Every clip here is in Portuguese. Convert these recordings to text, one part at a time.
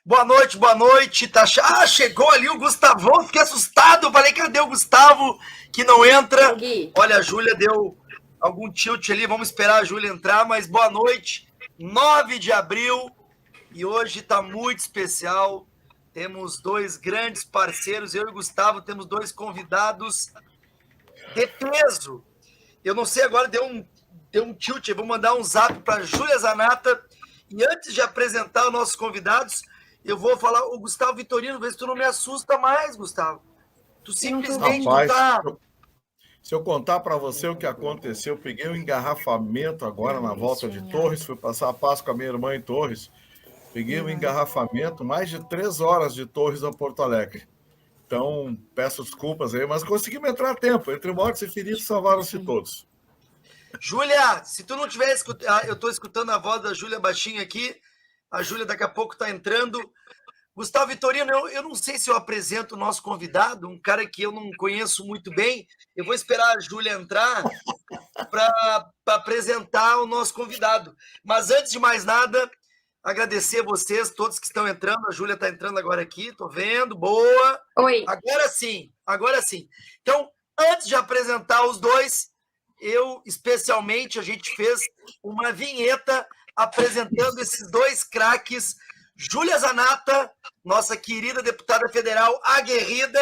Boa noite. Tá... chegou ali o Gustavão, fiquei assustado. Falei, cadê o Gustavo que não entra? Olha, a Júlia deu algum tilt ali, vamos esperar a Júlia entrar, mas boa noite. 9 de abril e hoje tá muito especial. Temos dois grandes parceiros, eu e o Gustavo temos dois convidados de peso. Eu não sei, agora deu um tilt, eu vou mandar um zap para Júlia Zanata. E antes de apresentar os nossos convidados, eu vou falar, o Gustavo Vitorino, vê se tu não me assusta mais, Gustavo. Tu simplesmente Rapaz, tá... Se eu contar para você o que aconteceu, eu peguei um engarrafamento agora na volta de Torres, fui passar a Páscoa com a minha irmã em Torres, peguei um engarrafamento, mais de 3 horas de Torres a Porto Alegre. Então, peço desculpas aí, mas conseguimos entrar a tempo. Entre mortos e feridos, salvaram-se todos. Júlia, se tu não tiver escutando, eu estou escutando a voz da Júlia baixinho aqui, a Júlia daqui a pouco está entrando. Gustavo Vitorino, eu não sei se eu apresento o nosso convidado, um cara que eu não conheço muito bem. Eu vou esperar a Júlia entrar para apresentar o nosso convidado. Mas antes de mais nada, agradecer a vocês, todos que estão entrando. A Júlia está entrando agora aqui, estou vendo. Boa. Oi. Agora sim. Então, antes de apresentar os dois, especialmente, a gente fez uma vinheta apresentando esses dois craques. Júlia Zanata, nossa querida deputada federal aguerrida,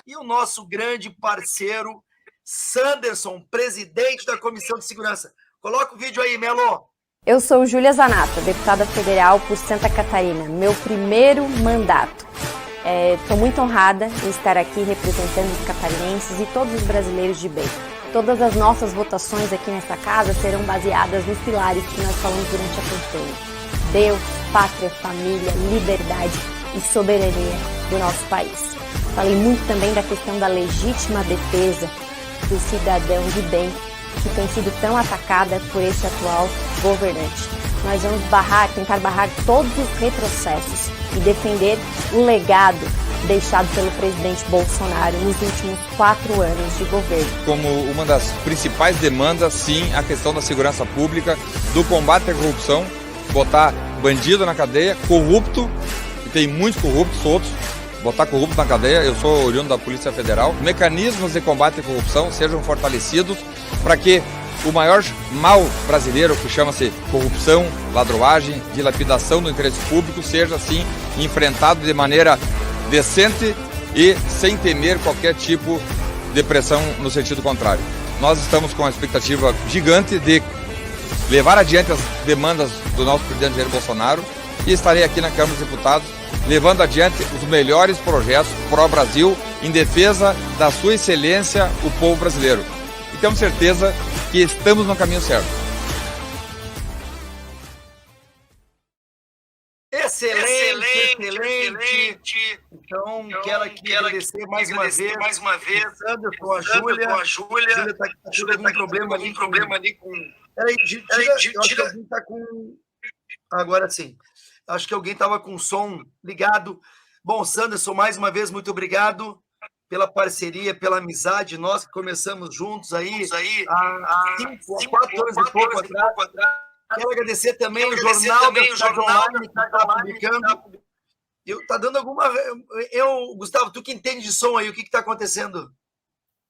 e o nosso grande parceiro, Sanderson, presidente da Comissão de Segurança. Coloca o vídeo aí, Melo. Eu sou Júlia Zanata, deputada federal por Santa Catarina, meu primeiro mandato. Estou muito honrada em estar aqui representando os catarinenses e todos os brasileiros de bem. Todas as nossas votações aqui nesta casa serão baseadas nos pilares que nós falamos durante a campanha. Deus, pátria, família, liberdade e soberania do nosso país. Falei muito também da questão da legítima defesa do cidadão de bem que tem sido tão atacada por esse atual governante. Nós vamos tentar barrar todos os retrocessos e defender o legado deixado pelo presidente Bolsonaro nos últimos 4 anos de governo. Como uma das principais demandas, sim, a questão da segurança pública, do combate à corrupção, botar bandido na cadeia, corrupto, e tem muitos corruptos soltos, botar corrupto na cadeia. Eu sou oriundo da Polícia Federal. Mecanismos de combate à corrupção sejam fortalecidos para que o maior mal brasileiro, que chama-se corrupção, ladroagem, dilapidação do interesse público, seja assim enfrentado de maneira decente e sem temer qualquer tipo de pressão no sentido contrário. Nós estamos com uma expectativa gigante de levar adiante as demandas do nosso presidente Jair Bolsonaro e estarei aqui na Câmara dos Deputados levando adiante os melhores projetos pró-Brasil em defesa da sua excelência, o povo brasileiro. E temos certeza que estamos no caminho certo. Excelente. Então, quero aqui agradecer mais uma vez. Sanderson, a Júlia. A Júlia está com problema ali com... Peraí, eu acho que alguém está com... Agora sim. Acho que alguém estava com o som ligado. Bom, Sanderson, mais uma vez, muito obrigado pela parceria, pela amizade. Nós que começamos juntos aí há 4 anos e pouco atrás. Quero agradecer também o jornal da Cidade Online que está publicando. Tá dando alguma... Gustavo, tu que entende de som aí, o que está acontecendo?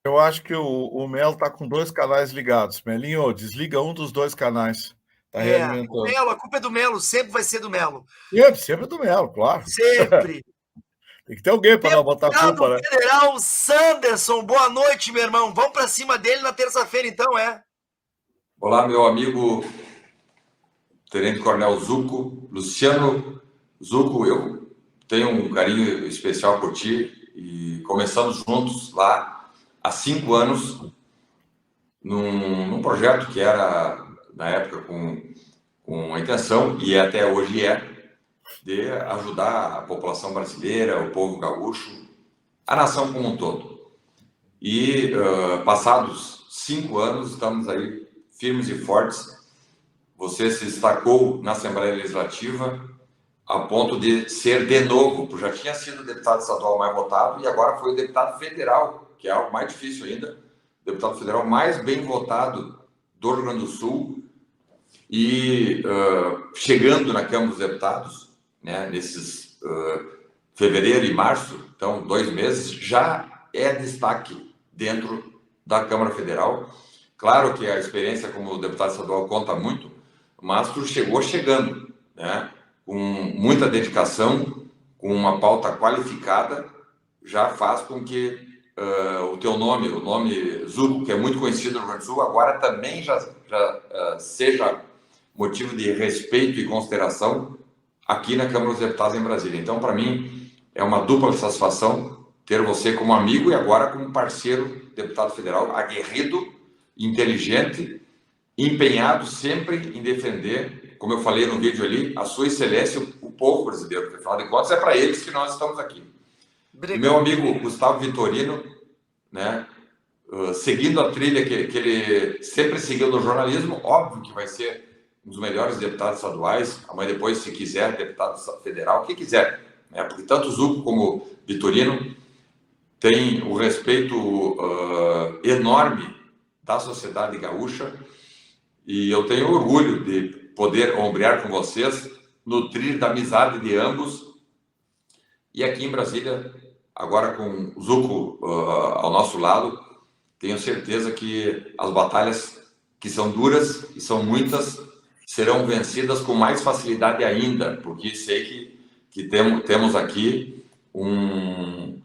Eu acho que o Melo está com 2 canais ligados. Melinho, desliga um dos 2 canais. Está realimentando. O Melo, a culpa é do Melo, sempre vai ser do Melo. Sempre do Melo, claro. Sempre. Tem que ter alguém para não botar a culpa, né? Federal Sanderson, boa noite, meu irmão. Vamos para cima dele na terça-feira, então, é? Olá, meu amigo Tenente Coronel Zucco, Luciano Zucco, eu tenho um carinho especial por ti e começamos juntos lá há 5 anos num projeto que era, na época, com a intenção, e até hoje de ajudar a população brasileira, o povo gaúcho, a nação como um todo. E passados 5 anos, estamos aí firmes e fortes. Você se destacou na Assembleia Legislativa a ponto de ser de novo, porque já tinha sido o deputado estadual mais votado e agora foi o deputado federal, que é algo mais difícil ainda, deputado federal mais bem votado do Rio Grande do Sul e chegando na Câmara dos Deputados, né, nesses fevereiro e março, então 2 meses, já é destaque dentro da Câmara Federal. Claro que a experiência como deputado estadual conta muito, mas tu chegou chegando, né? Com muita dedicação, com uma pauta qualificada, já faz com que o teu nome, o nome Zucco, que é muito conhecido no Rio Grande do Sul, agora também já seja motivo de respeito e consideração aqui na Câmara dos Deputados em Brasília. Então, para mim, é uma dupla satisfação ter você como amigo e agora como parceiro deputado federal, aguerrido, inteligente, empenhado sempre em defender, como eu falei no vídeo ali, a sua excelência, o povo brasileiro, porque afinal de contas é para eles que nós estamos aqui. E meu amigo Gustavo Vitorino, né, seguindo a trilha que ele sempre seguiu no jornalismo, óbvio que vai ser um dos melhores deputados estaduais, amanhã depois, se quiser, deputado federal, o que quiser, né, porque tanto Zucco como Vitorino têm o respeito enorme da sociedade gaúcha, e eu tenho orgulho de poder ombrear com vocês, nutrir da amizade de ambos, e aqui em Brasília, agora com o Zucco ao nosso lado, tenho certeza que as batalhas que são duras, e são muitas, serão vencidas com mais facilidade ainda, porque sei que temos aqui um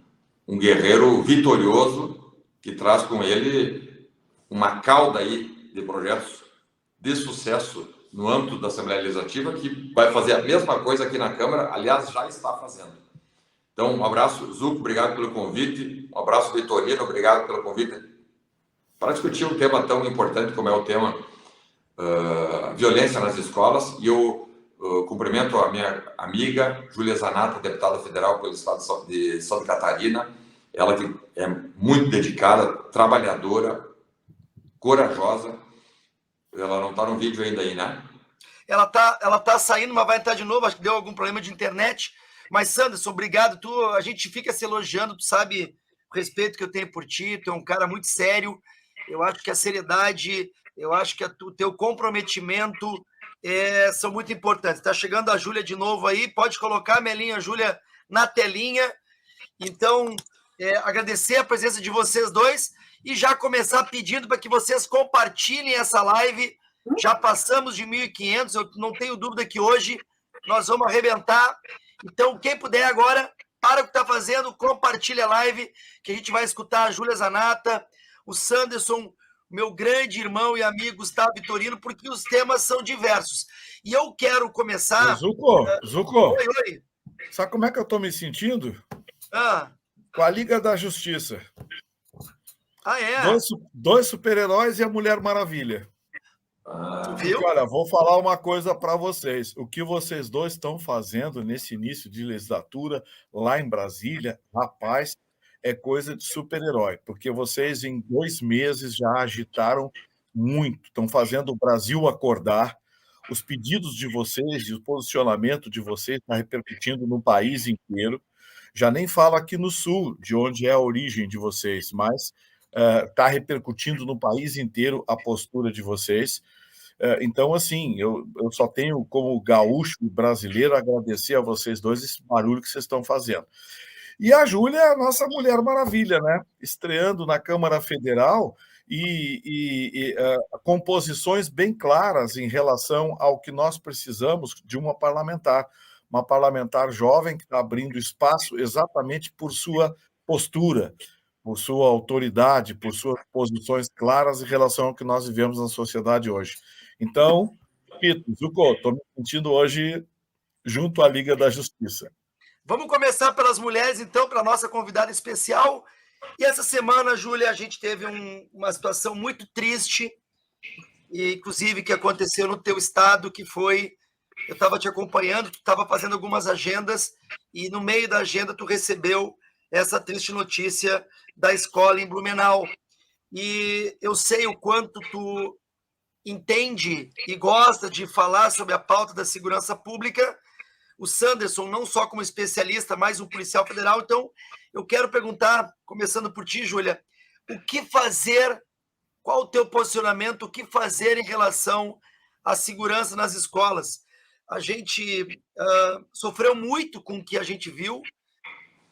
guerreiro vitorioso, que traz com ele uma cauda aí de projetos de sucesso no âmbito da Assembleia Legislativa, que vai fazer a mesma coisa aqui na Câmara, aliás, já está fazendo. Então, um abraço, Zucco, obrigado pelo convite, um abraço, Vitorino, obrigado pelo convite, para discutir um tema tão importante como é o tema violência nas escolas, e eu cumprimento a minha amiga Júlia Zanata, deputada federal pelo estado de Santa Catarina, ela que é muito dedicada, trabalhadora, corajosa. Ela não está no vídeo ainda aí, né? Ela tá saindo, mas vai entrar de novo, acho que deu algum problema de internet. Mas, Sanderson, obrigado. A gente fica se elogiando, tu sabe o respeito que eu tenho por ti, tu é um cara muito sério. Eu acho que a seriedade, eu acho que o teu comprometimento são muito importantes. Está chegando a Júlia de novo aí, pode colocar a Melinha Júlia na telinha. Então, agradecer a presença de vocês dois e já começar pedindo para que vocês compartilhem essa live. Já passamos de 1.500, eu não tenho dúvida que hoje nós vamos arrebentar. Então, quem puder agora, para o que está fazendo, compartilha a live, que a gente vai escutar a Júlia Zanata, o Sanderson, meu grande irmão e amigo Gustavo Vitorino, porque os temas são diversos. E eu quero começar... Zucco, Oi. Sabe como é que eu estou me sentindo? Com a Liga da Justiça. É? Dois super-heróis e a Mulher Maravilha. Viu? Porque, olha, vou falar uma coisa para vocês. O que vocês dois estão fazendo nesse início de legislatura lá em Brasília, rapaz, é coisa de super-herói, porque vocês em 2 meses já agitaram muito, estão fazendo o Brasil acordar. Os pedidos de vocês e o posicionamento de vocês está repercutindo no país inteiro. Já nem falo aqui no Sul, de onde é a origem de vocês, mas está repercutindo no país inteiro a postura de vocês. Então, assim, eu só tenho como gaúcho brasileiro agradecer a vocês dois esse barulho que vocês estão fazendo. E a Júlia é a nossa Mulher Maravilha, né? Estreando na Câmara Federal e com posições bem claras em relação ao que nós precisamos de uma parlamentar jovem que está abrindo espaço exatamente por sua postura, por sua autoridade, por suas posições claras em relação ao que nós vivemos na sociedade hoje. Então, Zucco, estou me sentindo hoje junto à Liga da Justiça. Vamos começar pelas mulheres, então, para a nossa convidada especial. E essa semana, Júlia, a gente teve uma situação muito triste, e inclusive que aconteceu no teu estado, que foi... Eu estava te acompanhando, tu estava fazendo algumas agendas, e no meio da agenda tu recebeu essa triste notícia da escola em Blumenau. E eu sei o quanto tu entende e gosta de falar sobre a pauta da segurança pública. O Sanderson, não só como especialista, mas um policial federal. Então, eu quero perguntar, começando por ti, Júlia, o que fazer, qual o teu posicionamento, o que fazer em relação à segurança nas escolas? A gente sofreu muito com o que a gente viu.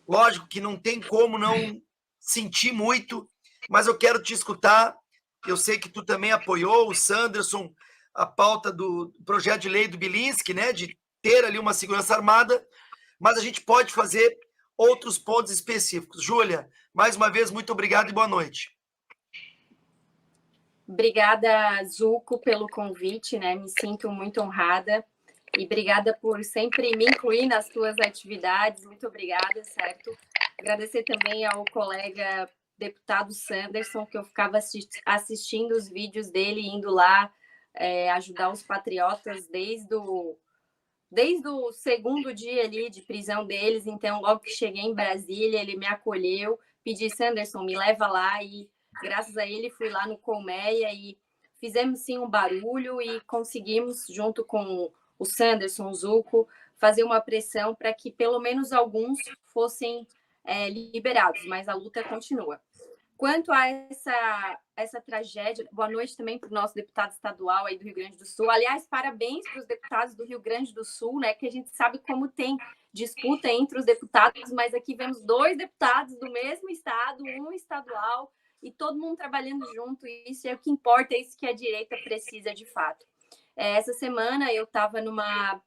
Lógico que não tem como não sentir muito, mas eu quero te escutar. Eu sei que tu também apoiou o Sanderson, a pauta do projeto de lei do Bilinski, né, de ter ali uma segurança armada, mas a gente pode fazer outros pontos específicos. Júlia, mais uma vez, muito obrigado e boa noite. Obrigada, Zucco, pelo convite, né? Me sinto muito honrada e obrigada por sempre me incluir nas tuas atividades. Muito obrigada, certo? Agradecer também ao colega deputado Sanderson, que eu ficava assistindo os vídeos dele, indo lá ajudar os patriotas desde o segundo dia ali de prisão deles. Então, logo que cheguei em Brasília, ele me acolheu, pedi, Sanderson, me leva lá, e graças a ele fui lá no Colmeia e fizemos sim um barulho e conseguimos, junto com o Sanderson, o Zucco, fazer uma pressão para que pelo menos alguns fossem liberados, mas a luta continua. Quanto a essa tragédia, boa noite também para o nosso deputado estadual aí do Rio Grande do Sul. Aliás, parabéns para os deputados do Rio Grande do Sul, né? Que a gente sabe como tem disputa entre os deputados, mas aqui vemos 2 deputados do mesmo estado, um estadual, e todo mundo trabalhando junto. E isso é o que importa, é isso que a direita precisa de fato. Essa semana eu estava em uma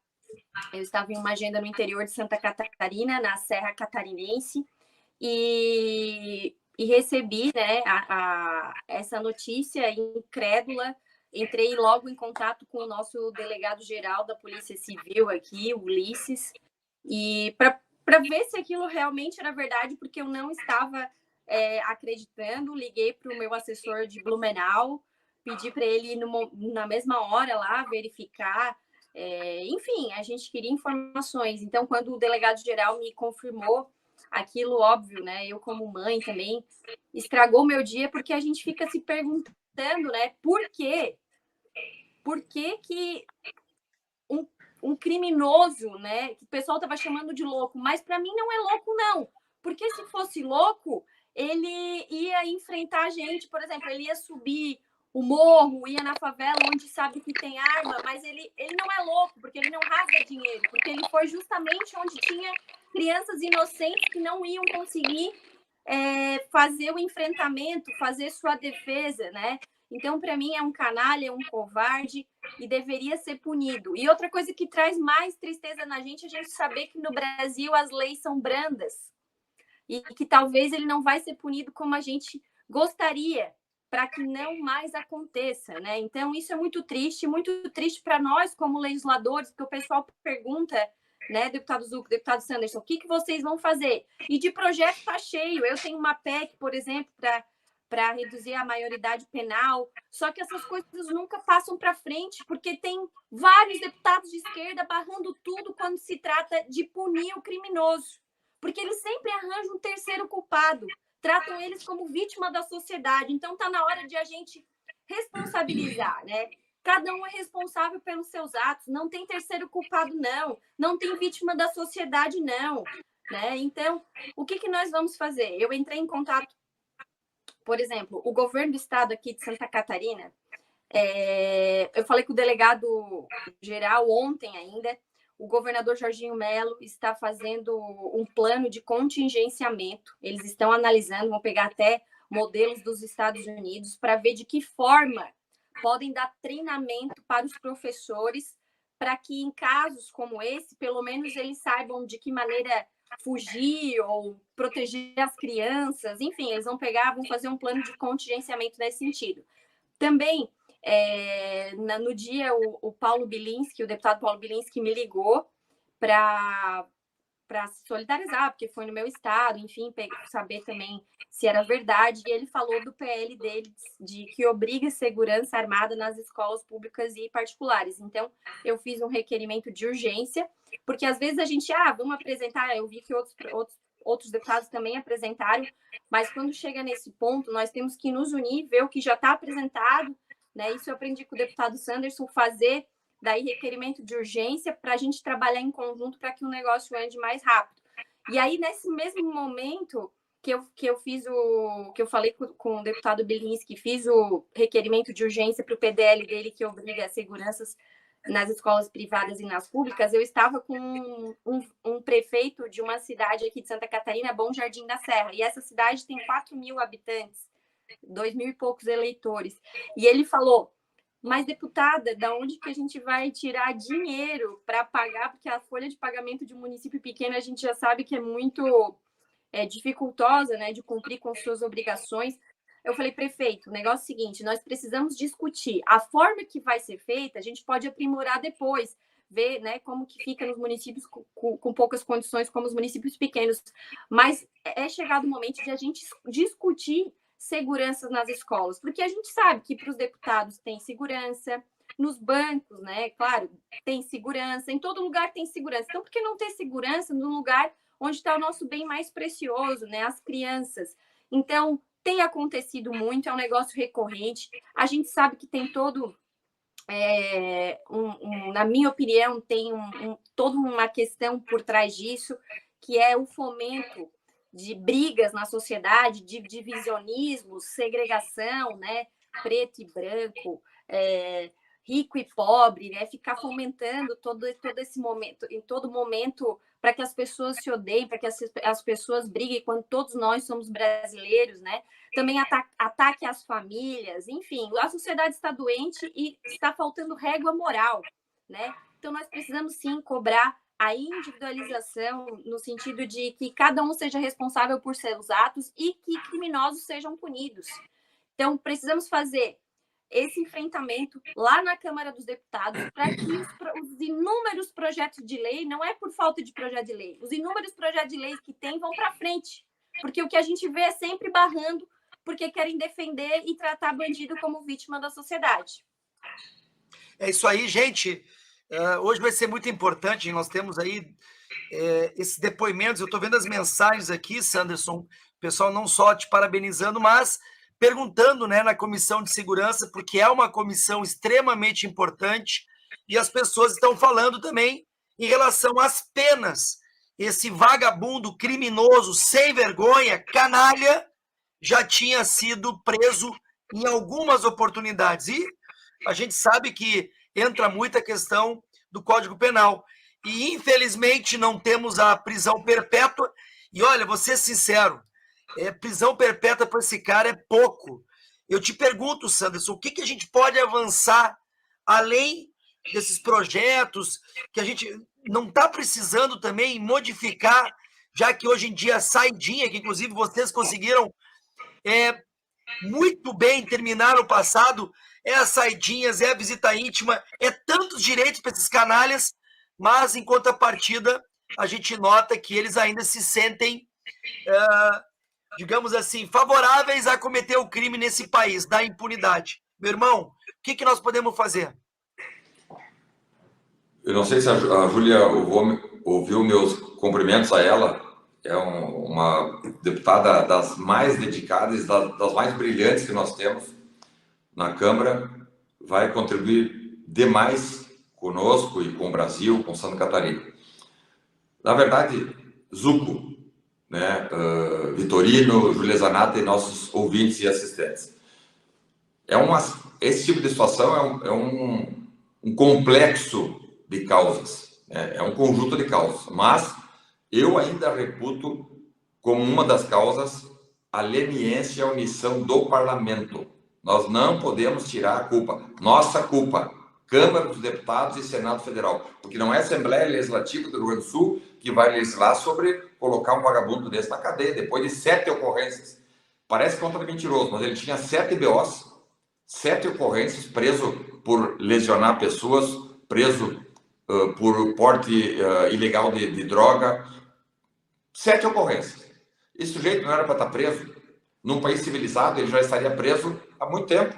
agenda no interior de Santa Catarina, na Serra Catarinense, e recebi, né, essa notícia incrédula. Entrei logo em contato com o nosso delegado-geral da Polícia Civil aqui, o Ulisses, e para ver se aquilo realmente era verdade, porque eu não estava acreditando. Liguei para o meu assessor de Blumenau, pedi para ele ir na mesma hora lá verificar. Enfim, a gente queria informações. Então, quando o delegado-geral me confirmou aquilo, óbvio, né? Eu, como mãe também, estragou meu dia, porque a gente fica se perguntando, né? Por quê? Por que que um criminoso, né? Que o pessoal estava chamando de louco, mas para mim não é louco, não. Porque se fosse louco, ele ia enfrentar a gente, por exemplo, ele ia subir o morro, ia na favela onde sabe que tem arma, mas ele não é louco, porque ele não rasga dinheiro, porque ele foi justamente onde tinha crianças inocentes que não iam conseguir fazer o enfrentamento, fazer sua defesa, né? Então, para mim, é um canalha, é um covarde e deveria ser punido. E outra coisa que traz mais tristeza na gente é a gente saber que no Brasil as leis são brandas e que talvez ele não vai ser punido como a gente gostaria, para que não mais aconteça, né? Então, isso é muito triste para nós como legisladores, porque o pessoal pergunta, né, deputado Zucco, deputado Sanderson, o que vocês vão fazer? E de projeto está cheio. Eu tenho uma PEC, por exemplo, para reduzir a maioridade penal, só que essas coisas nunca passam para frente, porque tem vários deputados de esquerda barrando tudo quando se trata de punir o criminoso, porque eles sempre arranjam um terceiro culpado, tratam eles como vítima da sociedade. Então, está na hora de a gente responsabilizar, né? Cada um é responsável pelos seus atos, não tem terceiro culpado, não tem vítima da sociedade, não, né? Então, o que nós vamos fazer? Eu entrei em contato, por exemplo, o governo do estado aqui de Santa Catarina, eu falei com o delegado geral ontem ainda. O governador Jorginho Melo está fazendo um plano de contingenciamento. Eles estão analisando, vão pegar até modelos dos Estados Unidos para ver de que forma podem dar treinamento para os professores, para que em casos como esse, pelo menos eles saibam de que maneira fugir ou proteger as crianças. Enfim, eles vão fazer um plano de contingenciamento nesse sentido. Também, no dia, o Paulo Bilinski, o deputado Paulo Bilinski, me ligou para se solidarizar, porque foi no meu estado, enfim, saber também se era verdade. E ele falou do PL dele, de que obriga segurança armada nas escolas públicas e particulares. Então, eu fiz um requerimento de urgência, porque às vezes a gente, vamos apresentar, eu vi que outros deputados também apresentaram, mas quando chega nesse ponto, nós temos que nos unir, ver o que já está apresentado, né? Isso eu aprendi com o deputado Sanderson, fazer daí requerimento de urgência para a gente trabalhar em conjunto para que o negócio ande mais rápido. E aí, nesse mesmo momento que eu falei com o deputado Bilinski, fiz o requerimento de urgência para o PDL dele, que obriga as seguranças nas escolas privadas e nas públicas, eu estava com um prefeito de uma cidade aqui de Santa Catarina, Bom Jardim da Serra, e essa cidade tem 4.000 habitantes, 2.000 e poucos eleitores, e ele falou: mas, deputada, da onde que a gente vai tirar dinheiro para pagar? Porque a folha de pagamento de um município pequeno a gente já sabe que é muito dificultosa, né, de cumprir com suas obrigações. Eu falei: prefeito, o negócio é o seguinte, nós precisamos discutir. A forma que vai ser feita, a gente pode aprimorar depois, ver, né, como que fica nos municípios com poucas condições, como os municípios pequenos. Mas é chegado o momento de a gente discutir segurança nas escolas, porque a gente sabe que para os deputados tem segurança, nos bancos, né, claro, tem segurança, em todo lugar tem segurança. Então, por que não ter segurança no lugar onde está o nosso bem mais precioso, né, as crianças? Então, tem acontecido muito, é um negócio recorrente. A gente sabe que tem todo, na minha opinião, tem toda uma questão por trás disso, que é o fomento de brigas na sociedade, de divisionismo, segregação, né? Preto e branco, rico e pobre, né? Ficar fomentando todo esse momento, em todo momento, para que as pessoas se odeiem, para que as pessoas briguem, quando todos nós somos brasileiros, né? Também ataque às famílias, enfim, a sociedade está doente e está faltando régua moral, né? Então, nós precisamos, sim, cobrar a individualização no sentido de que cada um seja responsável por seus atos e que criminosos sejam punidos. Então, precisamos fazer esse enfrentamento lá na Câmara dos Deputados para que os inúmeros projetos de lei, não é por falta de projeto de lei, os inúmeros projetos de lei que tem vão para frente, porque o que a gente vê é sempre barrando, porque querem defender e tratar bandido como vítima da sociedade. É isso aí, gente. Hoje vai ser muito importante, nós temos aí esses depoimentos, eu estou vendo as mensagens aqui, Sanderson, o pessoal não só te parabenizando, mas perguntando, né, na Comissão de Segurança, porque é uma comissão extremamente importante, e as pessoas estão falando também em relação às penas. Esse vagabundo criminoso, sem vergonha, canalha, já tinha sido preso em algumas oportunidades, e a gente sabe que entra muita questão do Código Penal. E, infelizmente, não temos a prisão perpétua. E, olha, vou ser sincero, prisão perpétua para esse cara é pouco. Eu te pergunto, Sanderson, o que a gente pode avançar além desses projetos que a gente não está precisando também modificar, já que hoje em dia a saidinha, que inclusive vocês conseguiram muito bem terminar o passado, as saidinhas, a visita íntima, tantos direitos para esses canalhas, mas em contrapartida a gente nota que eles ainda se sentem, digamos assim, favoráveis a cometer o crime nesse país, da impunidade. Meu irmão, o que nós podemos fazer? Eu não sei se a Júlia ouviu meus cumprimentos a ela. É uma deputada das mais dedicadas, das mais brilhantes que nós temos na Câmara, vai contribuir demais conosco e com o Brasil, com Santa Catarina. Na verdade, Zucco, né, Vitorino, Júlia Zanata e nossos ouvintes e assistentes. Esse tipo de situação é um complexo de causas, né? É um conjunto de causas, mas eu ainda reputo como uma das causas a leniência e a omissão do parlamento. Nós não podemos tirar a culpa, nossa culpa, Câmara dos Deputados e Senado Federal, porque não é a Assembleia Legislativa do Rio Grande do Sul que vai legislar sobre colocar um vagabundo desse na cadeia, depois de 7 ocorrências. Parece contra mentiroso, mas ele tinha 7 BOs, 7 ocorrências, preso por lesionar pessoas, preso por porte ilegal de droga, 7 ocorrências. Esse sujeito não era para estar preso. Num país civilizado, ele já estaria preso há muito tempo.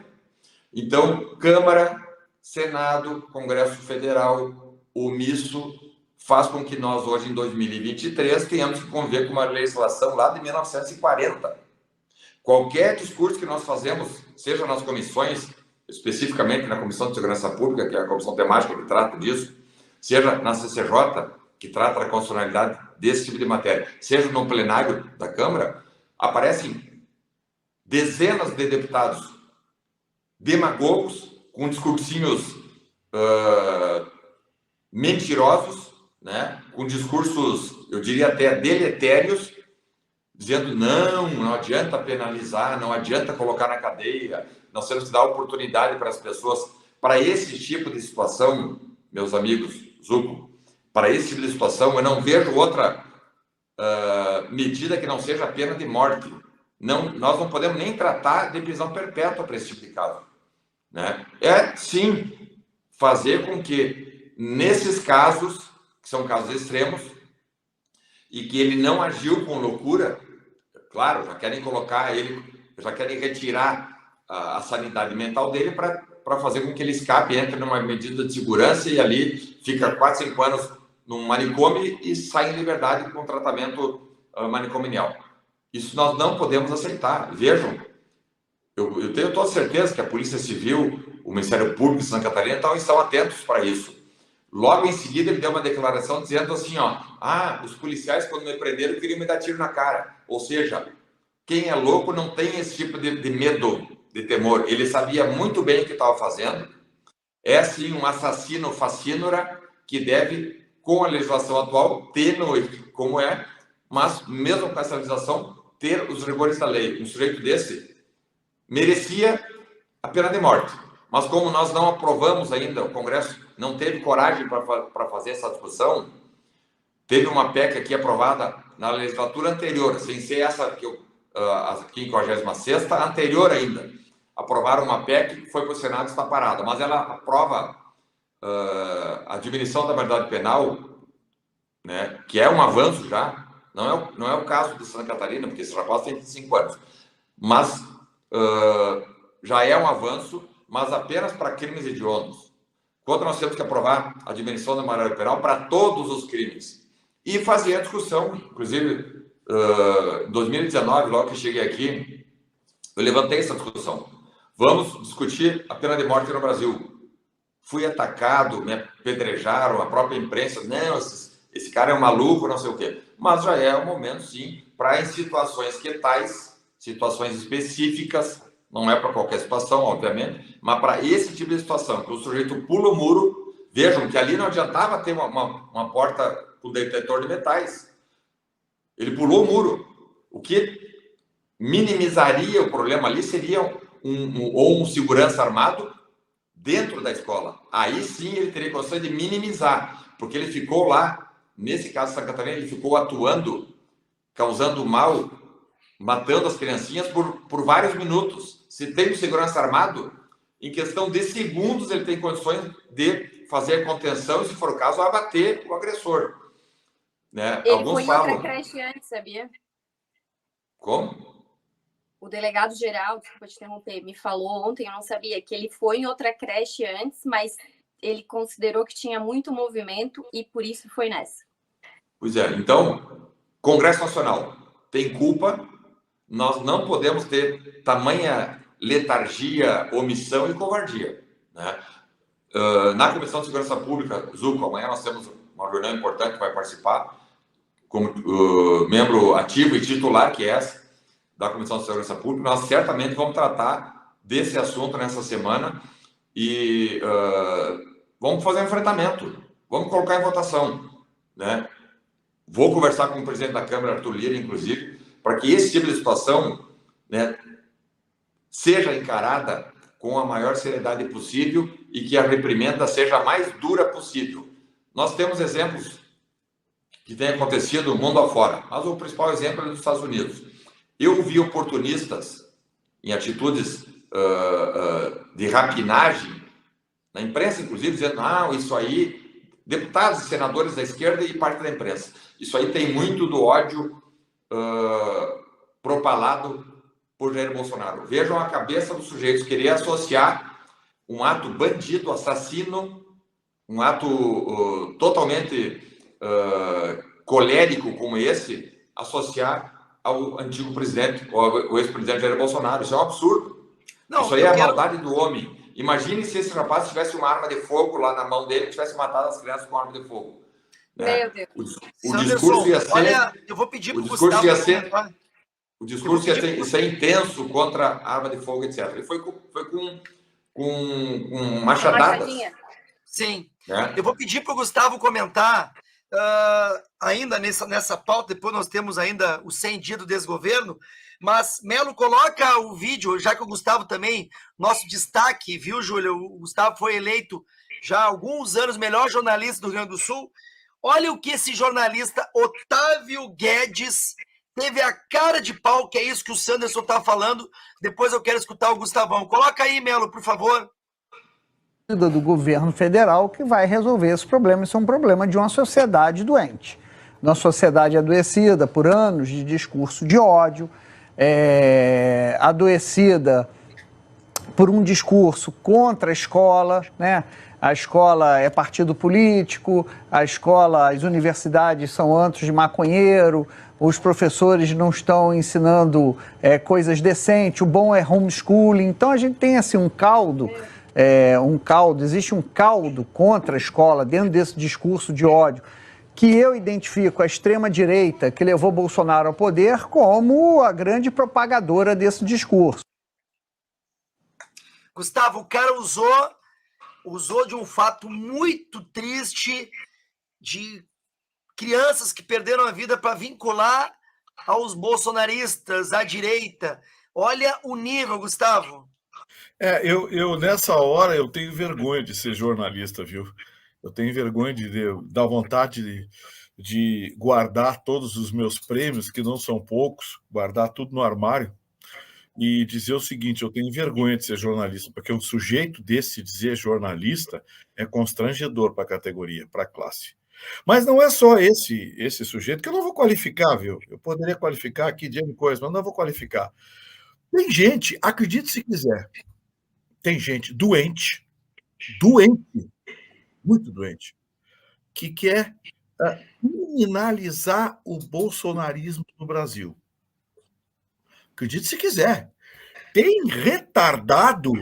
Então, Câmara, Senado, Congresso Federal, omisso, faz com que nós, hoje, em 2023, tenhamos que conviver com uma legislação lá de 1940. Qualquer discurso que nós fazemos, seja nas comissões, especificamente na Comissão de Segurança Pública, que é a comissão temática que trata disso, seja na CCJ, que trata da constitucionalidade desse tipo de matéria, seja no plenário da Câmara, aparecem dezenas de deputados demagogos com discursinhos mentirosos, né, com discursos, eu diria até deletérios, dizendo não adianta penalizar, não adianta colocar na cadeia, nós temos que dar oportunidade para as pessoas. Para esse tipo de situação, meus amigos, Zucco, para esse tipo de situação, eu não vejo outra medida que não seja a pena de morte. Nós não podemos nem tratar de prisão perpétua para esse tipo de caso, né? Sim, fazer com que, nesses casos, que são casos extremos, e que ele não agiu com loucura, claro, já querem colocar ele, já querem retirar a sanidade mental dele para fazer com que ele escape, entre numa medida de segurança e ali fica 4, 5 anos num manicômio e sai em liberdade com tratamento manicomial. Isso nós não podemos aceitar. Vejam, eu tenho toda certeza que a Polícia Civil, o Ministério Público de Santa Catarina estão atentos para isso. Logo em seguida, ele deu uma declaração dizendo assim, os policiais, quando me prenderam, queriam me dar tiro na cara. Ou seja, quem é louco não tem esse tipo de medo, de temor. Ele sabia muito bem o que estava fazendo. É, sim, um assassino facínora que deve, com a legislação atual, como é, mas mesmo com essa legislação, ter os rigores da lei. Um sujeito desse merecia a pena de morte. Mas como nós não aprovamos ainda, o Congresso não teve coragem para fazer essa discussão, teve uma PEC aqui aprovada na legislatura anterior, sem ser essa a 56ª, anterior ainda. Aprovaram uma PEC que foi para o Senado e está parada, mas ela aprova a diminuição da maioridade penal, né, que é um avanço já, não é o caso de Santa Catarina, porque esse rapaz tem 25 anos, mas já é um avanço, mas apenas para crimes hediondos. Quando nós temos que aprovar a diminuição da maioridade penal para todos os crimes. E fazer a discussão, inclusive, em 2019, logo que cheguei aqui, eu levantei essa discussão. Vamos discutir a pena de morte no Brasil. Fui atacado, me apedrejaram, a própria imprensa, não, esse cara é um maluco, não sei o quê. Mas já é o momento, sim, para em situações que tais, situações específicas, não é para qualquer situação, obviamente, mas para esse tipo de situação, que o sujeito pula o muro, vejam que ali não adiantava ter uma porta com detetor de metais. Ele pulou o muro. O que minimizaria o problema ali seria um segurança armado dentro da escola. Aí sim ele teria condições de minimizar, porque ele ficou lá, nesse caso de Santa Catarina, ele ficou atuando, causando mal, matando as criancinhas por vários minutos. Se tem um segurança armado, em questão de segundos ele tem condições de fazer a contenção e, se for o caso, abater o agressor. Né? Ele alguns foi em outra creche antes, sabia? Como? O delegado geral, desculpa te interromper, me falou ontem, eu não sabia, que ele foi em outra creche antes, mas ele considerou que tinha muito movimento e por isso foi nessa. Pois é, então, Congresso Nacional tem culpa, nós não podemos ter tamanha letargia, omissão e covardia. Né? Na Comissão de Segurança Pública, Zucco, amanhã nós temos uma reunião importante que vai participar, como membro ativo e titular, que é essa, da Comissão de Segurança Pública. Nós certamente vamos tratar desse assunto nessa semana e vamos fazer um enfrentamento, vamos colocar em votação. Né? Vou conversar com o presidente da Câmara, Arthur Lira, inclusive, para que esse tipo de situação, né, seja encarada com a maior seriedade possível e que a reprimenda seja a mais dura possível. Nós temos exemplos que têm acontecido mundo afora, mas o principal exemplo é dos Estados Unidos. Eu vi oportunistas em atitudes de rapinagem, na imprensa, inclusive, dizendo, isso aí, deputados e senadores da esquerda e parte da imprensa, isso aí tem muito do ódio propalado por Jair Bolsonaro. Vejam a cabeça dos sujeitos querer associar um ato bandido, assassino, um ato totalmente colérico como esse, associar ao antigo presidente, o ex-presidente Jair Bolsonaro. Isso é um absurdo. Não, isso aí é a maldade do homem. Imagine se esse rapaz tivesse uma arma de fogo lá na mão dele e tivesse matado as crianças com arma de fogo. Né? Meu Deus. O discurso ia ser... Olha, eu vou pedir para o Gustavo... O discurso ia ser intenso contra a arma de fogo, etc. Ele foi com machadadas. Sim. né? Eu vou pedir para o Gustavo comentar ainda nessa pauta, depois nós temos ainda o 100 dias do desgoverno, mas, Melo, coloca o vídeo, já que o Gustavo também, nosso destaque, viu, Júlia? O Gustavo foi eleito já há alguns anos melhor jornalista do Rio Grande do Sul. Olha o que esse jornalista Otávio Guedes teve a cara de pau, que é isso que o Sanderson está falando. Depois eu quero escutar o Gustavão. Coloca aí, Melo, por favor. Do governo federal que vai resolver esse problema. Isso é um problema de uma sociedade doente. Uma sociedade adoecida por anos de discurso de ódio, adoecida por um discurso contra a escola, né? A escola é partido político, as universidades são antros de maconheiro, os professores não estão ensinando coisas decentes, o bom é homeschooling. Então a gente tem assim um caldo, existe um caldo contra a escola dentro desse discurso de ódio, que eu identifico a extrema-direita que levou Bolsonaro ao poder como a grande propagadora desse discurso. Gustavo, o cara usou de um fato muito triste de crianças que perderam a vida para vincular aos bolsonaristas, à direita. Olha o nível, Gustavo. Eu nessa hora eu tenho vergonha de ser jornalista, viu? Eu tenho vergonha dar vontade de guardar todos os meus prêmios, que não são poucos, guardar tudo no armário e dizer o seguinte: eu tenho vergonha de ser jornalista, porque um sujeito desse dizer jornalista é constrangedor para a categoria, para a classe. Mas não é só esse sujeito, que eu não vou qualificar, viu? Eu poderia qualificar aqui de coisa, mas não vou qualificar. Tem gente, acredite se quiser, tem gente doente, muito doente, que quer criminalizar o bolsonarismo no Brasil. Acredite se quiser. Tem retardado,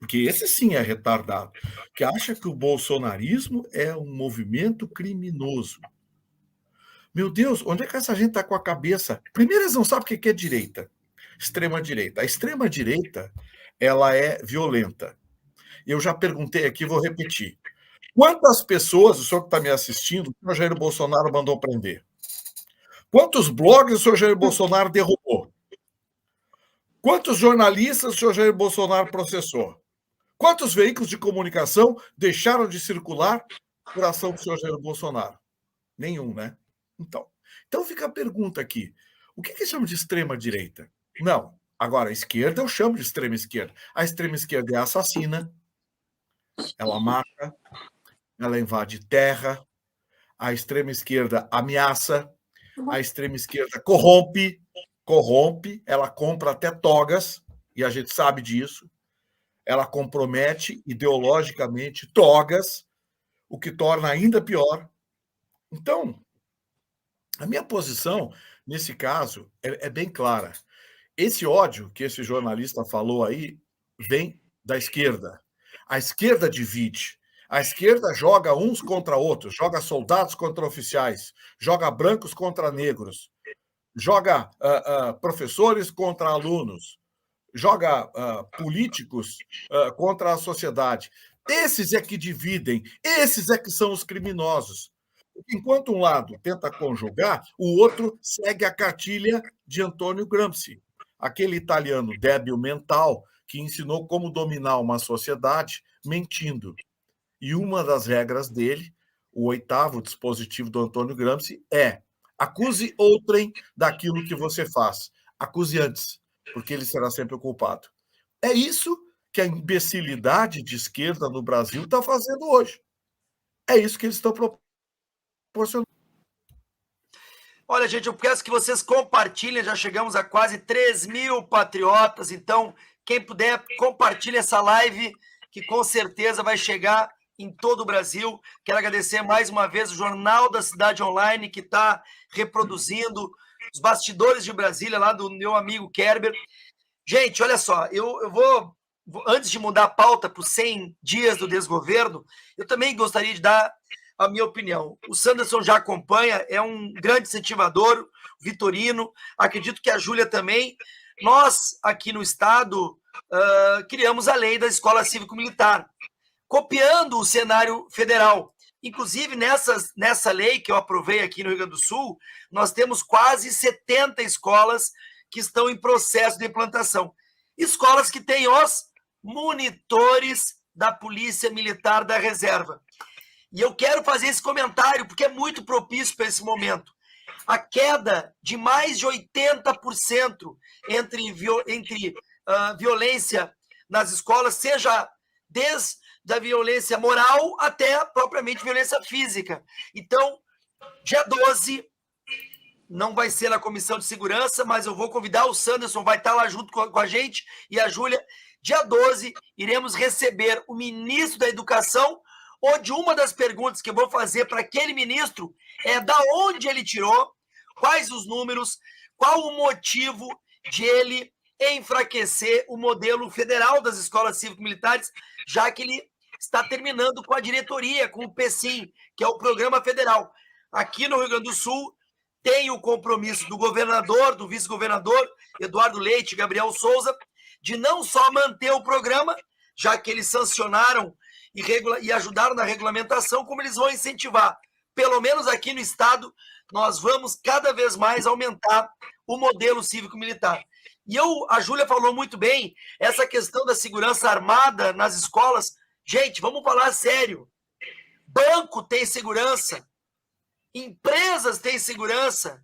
porque esse sim é retardado, que acha que o bolsonarismo é um movimento criminoso. Meu Deus, onde é que essa gente está com a cabeça? Primeiro, eles não sabem o que é direita, extrema-direita. A extrema-direita, ela é violenta. Eu já perguntei aqui, vou repetir. Quantas pessoas, o senhor que está me assistindo, o senhor Jair Bolsonaro mandou prender? Quantos blogs o senhor Jair Bolsonaro derrubou? Quantos jornalistas o senhor Jair Bolsonaro processou? Quantos veículos de comunicação deixaram de circular por ação do senhor Jair Bolsonaro? Nenhum, né? Então fica a pergunta aqui. O que chama de extrema-direita? Não. Agora, a esquerda eu chamo de extrema-esquerda. A extrema-esquerda é assassina, ela mata, ela invade terra, a extrema-esquerda ameaça, a extrema-esquerda corrompe, ela compra até togas, e a gente sabe disso, ela compromete ideologicamente togas, o que torna ainda pior. Então, a minha posição, nesse caso, é bem clara. Esse ódio que esse jornalista falou aí vem da esquerda. A esquerda divide. A esquerda joga uns contra outros, joga soldados contra oficiais, joga brancos contra negros, joga professores contra alunos, joga políticos contra a sociedade. Esses é que dividem, esses é que são os criminosos. Enquanto um lado tenta conjugar, o outro segue a cartilha de Antônio Gramsci, aquele italiano débil mental que ensinou como dominar uma sociedade mentindo. E uma das regras dele, o 8º dispositivo do Antônio Gramsci, é: acuse outrem daquilo que você faz. Acuse antes, porque ele será sempre o culpado. É isso que a imbecilidade de esquerda no Brasil está fazendo hoje. É isso que eles estão proporcionando. Olha, gente, eu peço que vocês compartilhem, já chegamos a quase 3.000 patriotas, então quem puder, compartilhe essa live, que com certeza vai chegar em todo o Brasil. Quero agradecer mais uma vez o Jornal da Cidade Online, que está reproduzindo os bastidores de Brasília, lá do meu amigo Kerber. Gente, olha só, eu vou, antes de mudar a pauta para os 100 dias do desgoverno, eu também gostaria de dar a minha opinião. O Sanderson já acompanha, é um grande incentivador, Vitorino, acredito que a Júlia também. Nós, aqui no Estado, criamos a lei da Escola Cívico-Militar. copiando o cenário federal. Inclusive, nessa lei que eu aprovei aqui no Rio Grande do Sul, nós temos quase 70 escolas que estão em processo de implantação. Escolas que têm os monitores da Polícia Militar da Reserva. E eu quero fazer esse comentário porque é muito propício para esse momento. A queda de mais de 80% entre violência nas escolas, seja desde a violência moral até propriamente violência física. Então, dia 12, não vai ser na Comissão de Segurança, mas eu vou convidar o Sanderson, vai estar lá junto com a gente, e a Júlia. Dia 12, iremos receber o ministro da Educação, onde uma das perguntas que eu vou fazer para aquele ministro é da onde ele tirou, quais os números, qual o motivo de ele enfraquecer o modelo federal das escolas cívico-militares, já que ele está terminando com a diretoria, com o PECIM, que é o programa federal. Aqui no Rio Grande do Sul, tem o compromisso do governador, do vice-governador, Eduardo Leite e Gabriel Souza, de não só manter o programa, já que eles sancionaram e ajudaram na regulamentação, como eles vão incentivar. Pelo menos aqui no estado, nós vamos cada vez mais aumentar o modelo cívico-militar. E a Júlia falou muito bem, essa questão da segurança armada nas escolas. Gente, vamos falar sério. Banco tem segurança, empresas têm segurança,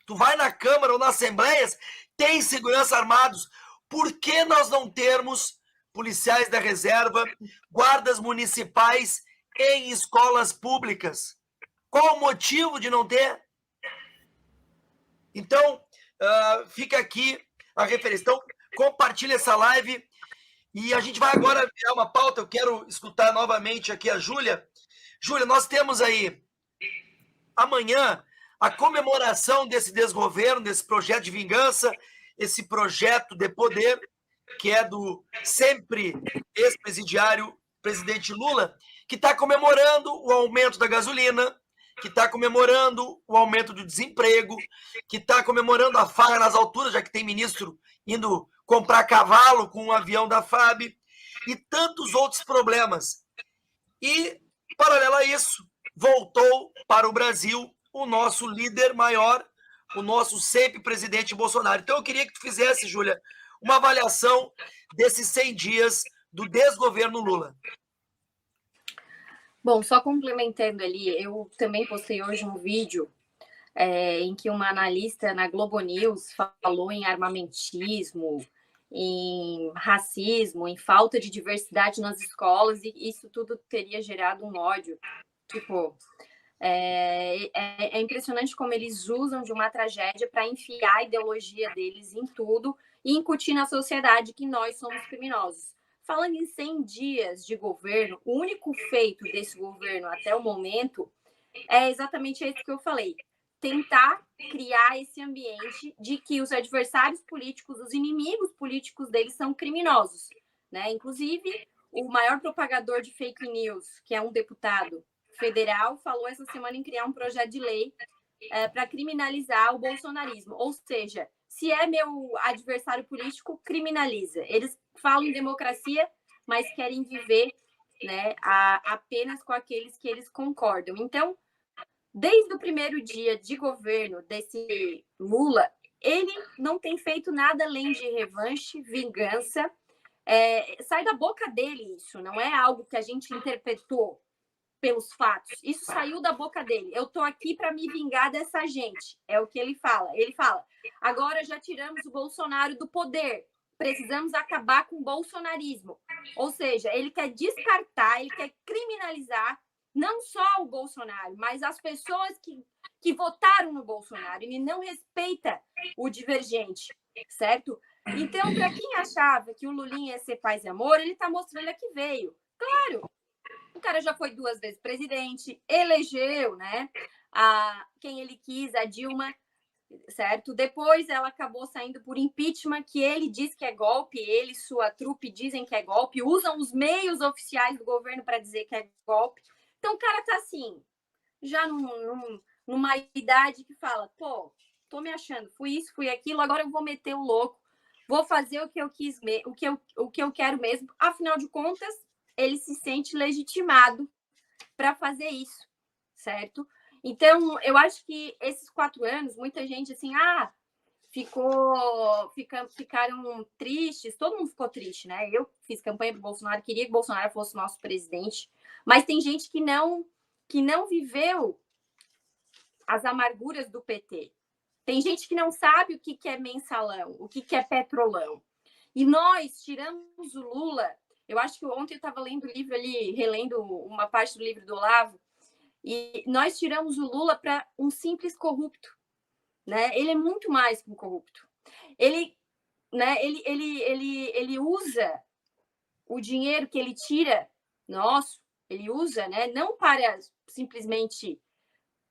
tu vai na Câmara ou nas Assembleias, tem segurança armados. Por que nós não termos policiais da reserva, guardas municipais em escolas públicas? Qual o motivo de não ter? Então, fica aqui a referência. Então, compartilha essa live e a gente vai agora virar uma pauta. Eu quero escutar novamente aqui a Júlia. Júlia, nós temos aí amanhã a comemoração desse desgoverno, desse projeto de vingança, esse projeto de poder, que é do sempre ex-presidiário presidente Lula, que está comemorando o aumento da gasolina, que está comemorando o aumento do desemprego, que está comemorando a farra nas alturas, já que tem ministro indo comprar cavalo com um avião da FAB, e tantos outros problemas. E, paralelo a isso, voltou para o Brasil o nosso líder maior, o nosso sempre presidente Bolsonaro. Então, eu queria que tu fizesse, Júlia, uma avaliação desses 100 dias do desgoverno Lula. Bom, só complementando ali, eu também postei hoje um vídeo em que uma analista na Globo News falou em armamentismo, em racismo, em falta de diversidade nas escolas, e isso tudo teria gerado um ódio. Tipo, é impressionante como eles usam de uma tragédia para enfiar a ideologia deles em tudo e incutir na sociedade que nós somos criminosos. Falando em 100 dias de governo, o único feito desse governo até o momento é exatamente esse que eu falei. Tentar criar esse ambiente de que os adversários políticos, os inimigos políticos deles são criminosos, né? Inclusive, o maior propagador de fake news, que é um deputado federal, falou essa semana em criar um projeto de lei para criminalizar o bolsonarismo. Ou seja, se é meu adversário político, criminaliza. Eles falam em democracia, mas querem viver, né, apenas com aqueles que eles concordam. Então, desde o primeiro dia de governo desse Lula, ele não tem feito nada além de revanche, vingança. Sai da boca dele isso, não é algo que a gente interpretou pelos fatos. Isso saiu da boca dele. Eu tô aqui para me vingar dessa gente. É o que ele fala. Ele fala, agora já tiramos o Bolsonaro do poder. Precisamos acabar com o bolsonarismo. Ou seja, ele quer descartar, ele quer criminalizar não só o Bolsonaro, mas as pessoas que votaram no Bolsonaro. Ele não respeita o divergente, certo? Então, para quem achava que o Lulinha ia ser paz e amor, ele está mostrando a que veio. Claro, o cara já foi 2 vezes presidente, elegeu, né, quem ele quis, a Dilma, certo? Depois ela acabou saindo por impeachment, que ele diz que é golpe, ele e sua trupe dizem que é golpe, usam os meios oficiais do governo para dizer que é golpe. Então o cara tá assim, já numa idade que fala, pô, tô me achando, fui isso, fui aquilo, agora eu vou meter o louco, vou fazer o que eu quis, o que eu quero mesmo. Afinal de contas, ele se sente legitimado para fazer isso, certo? Então, eu acho que esses 4 anos, muita gente assim, ficaram tristes, todo mundo ficou triste, né? Eu fiz campanha para o Bolsonaro, queria que o Bolsonaro fosse nosso presidente, mas tem gente que não viveu as amarguras do PT. Tem gente que não sabe o que é mensalão, o que é petrolão. E nós tiramos o Lula. Eu acho que ontem eu estava lendo o livro ali, relendo uma parte do livro do Olavo, e nós tiramos o Lula para um simples corrupto, né? Ele é muito mais que um corrupto. Ele usa o dinheiro que ele tira nosso, ele usa, né? Não para simplesmente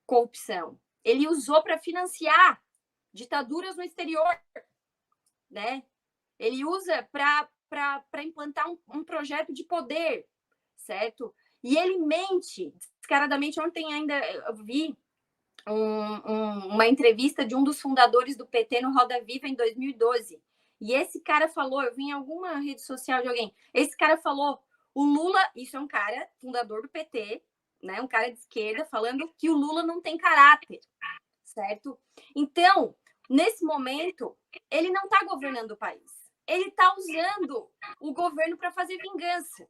corrupção. Ele usou para financiar ditaduras no exterior, né? Ele usa para implantar um projeto de poder, certo? E ele mente descaradamente. Ontem ainda eu vi uma entrevista de um dos fundadores do PT no Roda Viva em 2012. E esse cara falou, eu vi em alguma rede social de alguém, esse cara falou, o Lula, isso é um cara fundador do PT, né? Um cara de esquerda falando que o Lula não tem caráter, certo? Então, nesse momento, ele não está governando o país. Ele está usando o governo para fazer vingança.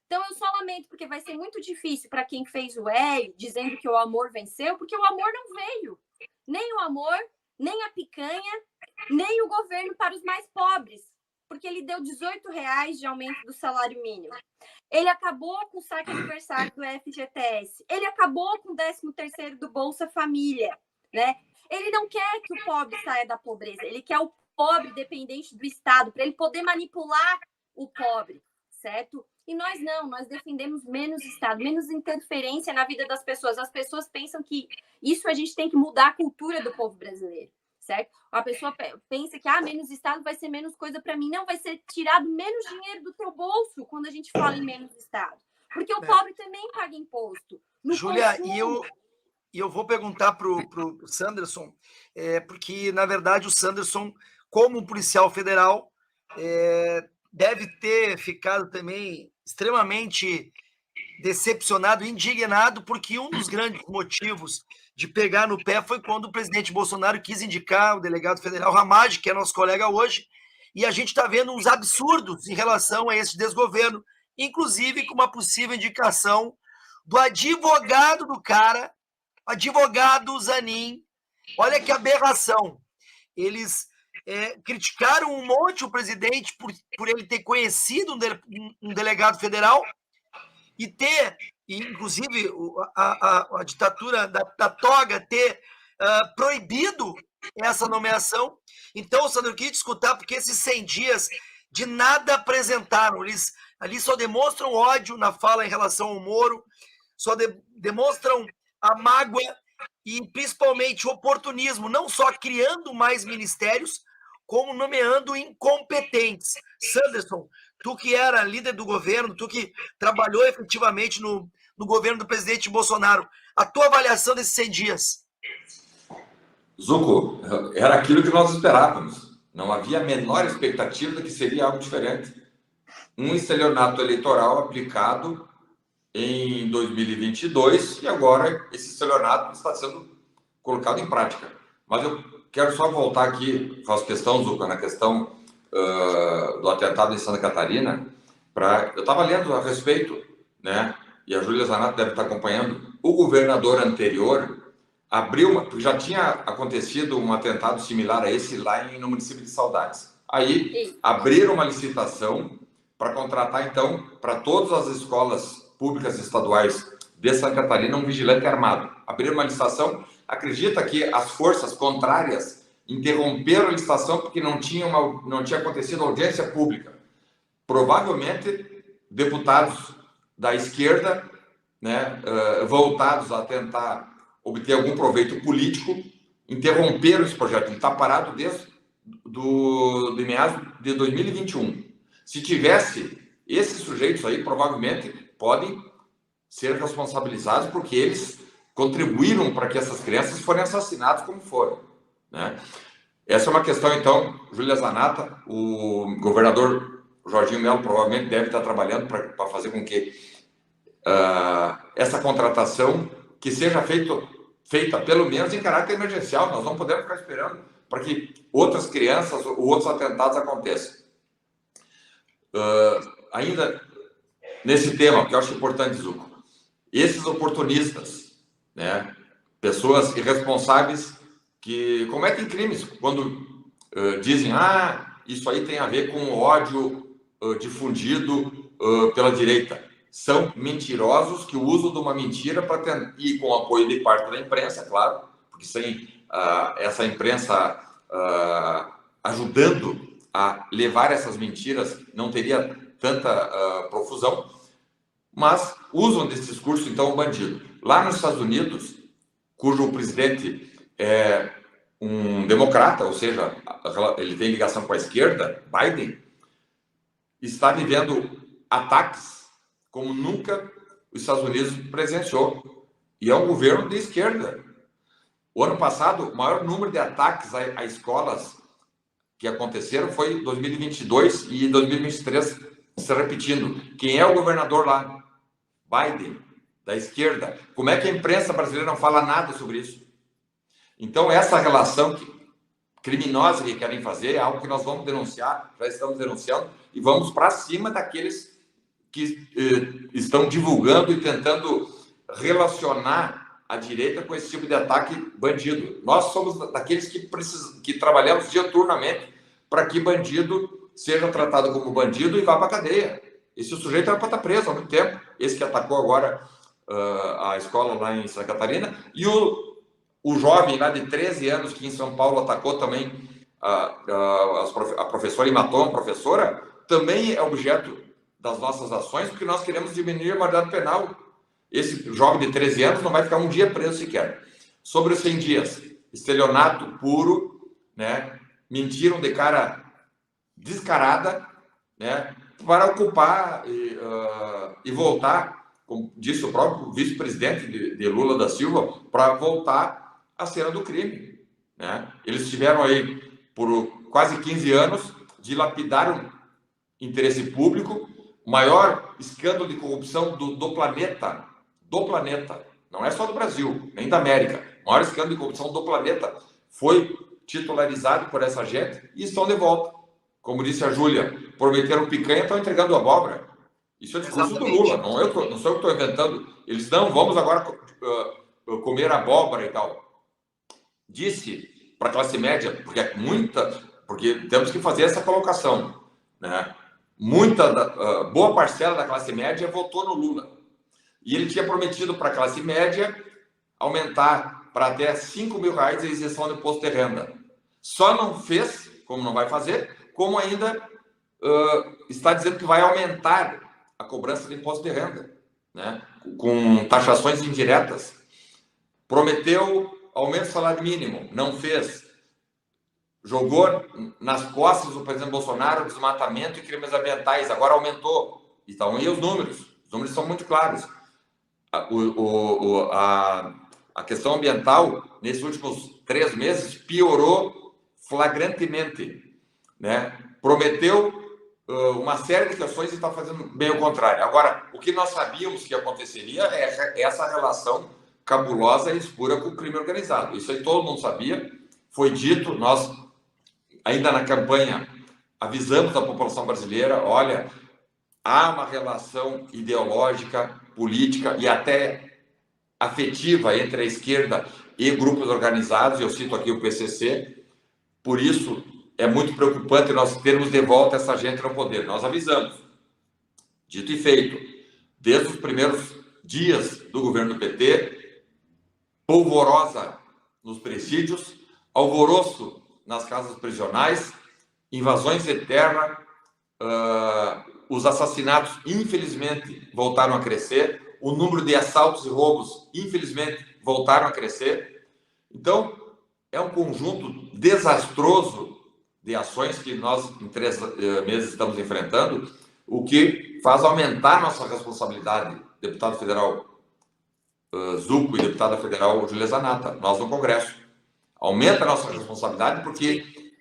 Então, eu só lamento, porque vai ser muito difícil para quem fez o Hélio, dizendo que o amor venceu, porque o amor não veio. Nem o amor, nem a picanha, nem o governo para os mais pobres, porque ele deu R$18 de aumento do salário mínimo. Ele acabou com o saque aniversário do FGTS. Ele acabou com o 13º do Bolsa Família, né? Ele não quer que o pobre saia da pobreza. Ele quer o pobre dependente do Estado, para ele poder manipular o pobre, certo? E nós não, nós defendemos menos Estado, menos interferência na vida das pessoas. As pessoas pensam que isso a gente tem que mudar a cultura do povo brasileiro, certo? A pessoa pensa que menos Estado vai ser menos coisa para mim. Não, vai ser tirado menos dinheiro do teu bolso quando a gente fala em menos Estado. Porque o pobre também paga imposto. Júlia, e eu vou perguntar para o Sanderson, porque, na verdade, o Sanderson, como policial federal, deve ter ficado também extremamente decepcionado, indignado, porque um dos grandes motivos de pegar no pé foi quando o presidente Bolsonaro quis indicar o delegado federal Ramagem, que é nosso colega hoje, e a gente está vendo uns absurdos em relação a esse desgoverno, inclusive com uma possível indicação do advogado do cara, advogado Zanin. Olha que aberração. Eles criticaram um monte o presidente por ele ter conhecido um delegado federal e ter, inclusive, a ditadura da toga ter proibido essa nomeação. Então, Sandro, eu queria te escutar, porque esses 100 dias de nada apresentaram. Eles ali só demonstram ódio na fala em relação ao Moro, só demonstram a mágoa e, principalmente, o oportunismo, não só criando mais ministérios, como nomeando incompetentes. Sanderson, tu que era líder do governo, tu que trabalhou efetivamente no governo do presidente Bolsonaro, a tua avaliação desses 100 dias? Zucco, era aquilo que nós esperávamos. Não havia a menor expectativa de que seria algo diferente. Um estelionato eleitoral aplicado em 2022 e agora esse estelionato está sendo colocado em prática. Mas eu quero só voltar aqui, faço questão, Zucco, na questão do atentado em Santa Catarina. Eu estava lendo a respeito, né? E a Júlia Zanato deve estar acompanhando. O governador anterior abriu porque já tinha acontecido um atentado similar a esse lá no município de Saudades. Aí abriram uma licitação para contratar, então, para todas as escolas públicas estaduais de Santa Catarina um vigilante armado. Abriram uma licitação. Acredita que as forças contrárias interromperam a licitação porque não tinha acontecido audiência pública. Provavelmente, deputados da esquerda, né, voltados a tentar obter algum proveito político, interromperam esse projeto. Ele está parado desde de meados de 2021. Se tivesse esses sujeitos aí, provavelmente podem ser responsabilizados porque eles contribuíram para que essas crianças forem assassinadas como foram, né? Essa é uma questão, então, Júlia Zanata, o governador o Jorginho Melo provavelmente deve estar trabalhando para fazer com que essa contratação que seja feita pelo menos em caráter emergencial. Nós não podemos ficar esperando para que outras crianças ou outros atentados aconteçam. Ainda nesse tema, que eu acho importante, Zucco, esses oportunistas, né, pessoas irresponsáveis que cometem crimes quando dizem, isso aí tem a ver com ódio difundido pela direita. São mentirosos que usam de uma mentira para tentar, e com o apoio de parte da imprensa, claro, porque sem essa imprensa ajudando a levar essas mentiras, não teria tanta profusão, mas usam desse discurso, então, o bandido. Lá nos Estados Unidos, cujo presidente é um democrata, ou seja, ele tem ligação com a esquerda, Biden, está vivendo ataques como nunca os Estados Unidos presenciou. E é um governo de esquerda. O ano passado, o maior número de ataques a escolas que aconteceram foi em 2022 e 2023 se repetindo. Quem é o governador lá? Biden, da esquerda. Como é que a imprensa brasileira não fala nada sobre isso? Então, essa relação criminosa que querem fazer é algo que nós vamos denunciar, já estamos denunciando, e vamos para cima daqueles que estão divulgando e tentando relacionar a direita com esse tipo de ataque bandido. Nós somos daqueles que trabalhamos diuturnamente para que bandido seja tratado como bandido e vá para a cadeia. Esse sujeito era para estar preso há muito tempo. Esse que atacou agora a escola lá em Santa Catarina. E o jovem lá de 13 anos que em São Paulo atacou também a professora e matou a professora, também é objeto das nossas ações, porque nós queremos diminuir a maioridade penal. Esse jovem de 13 anos não vai ficar um dia preso sequer. Sobre os 100 dias, estelionato puro, né? Mentiram de cara descarada, né? Para ocupar e voltar, como disse o próprio vice-presidente de Lula da Silva, para voltar à cena do crime, né? Eles estiveram aí por quase 15 anos, dilapidaram interesse público, maior escândalo de corrupção do planeta, não é só do Brasil, nem da América, o maior escândalo de corrupção do planeta foi titularizado por essa gente e estão de volta. Como disse a Júlia, prometeram picanha, estão entregando abóbora. Isso é discurso do Lula, não sou eu que estou inventando. Eles não, vamos agora comer abóbora e tal. Disse para a classe média, porque temos que fazer essa colocação, né? Boa parcela da classe média votou no Lula. E ele tinha prometido para a classe média aumentar para até R$5.000 a isenção do imposto de renda. Só não fez, como não vai fazer, como ainda está dizendo que vai aumentar a cobrança do imposto de renda, né? Com taxações indiretas. Prometeu aumento do salário mínimo, não fez. Jogou nas costas do presidente Bolsonaro desmatamento e crimes ambientais, agora aumentou. E estão aí os números são muito claros. A questão ambiental, nesses últimos 3 meses, piorou flagrantemente, né? Prometeu uma série de questões e está fazendo bem o contrário. Agora, o que nós sabíamos que aconteceria é essa relação cabulosa e escura com o crime organizado. Isso aí todo mundo sabia, foi dito, nós ainda na campanha avisamos a população brasileira, olha, há uma relação ideológica, política e até afetiva entre a esquerda e grupos organizados, eu cito aqui o PCC, por isso é muito preocupante nós termos de volta essa gente no poder. Nós avisamos, dito e feito, desde os primeiros dias do governo do PT, polvorosa nos presídios, alvoroço nas casas prisionais, invasões de terra, os assassinatos, infelizmente, voltaram a crescer, o número de assaltos e roubos, infelizmente, voltaram a crescer. Então, é um conjunto desastroso de ações que nós, em 3 meses, estamos enfrentando, o que faz aumentar nossa responsabilidade, deputado federal Zucco e deputada federal Júlia Zanatta, nós no Congresso. Aumenta a nossa responsabilidade porque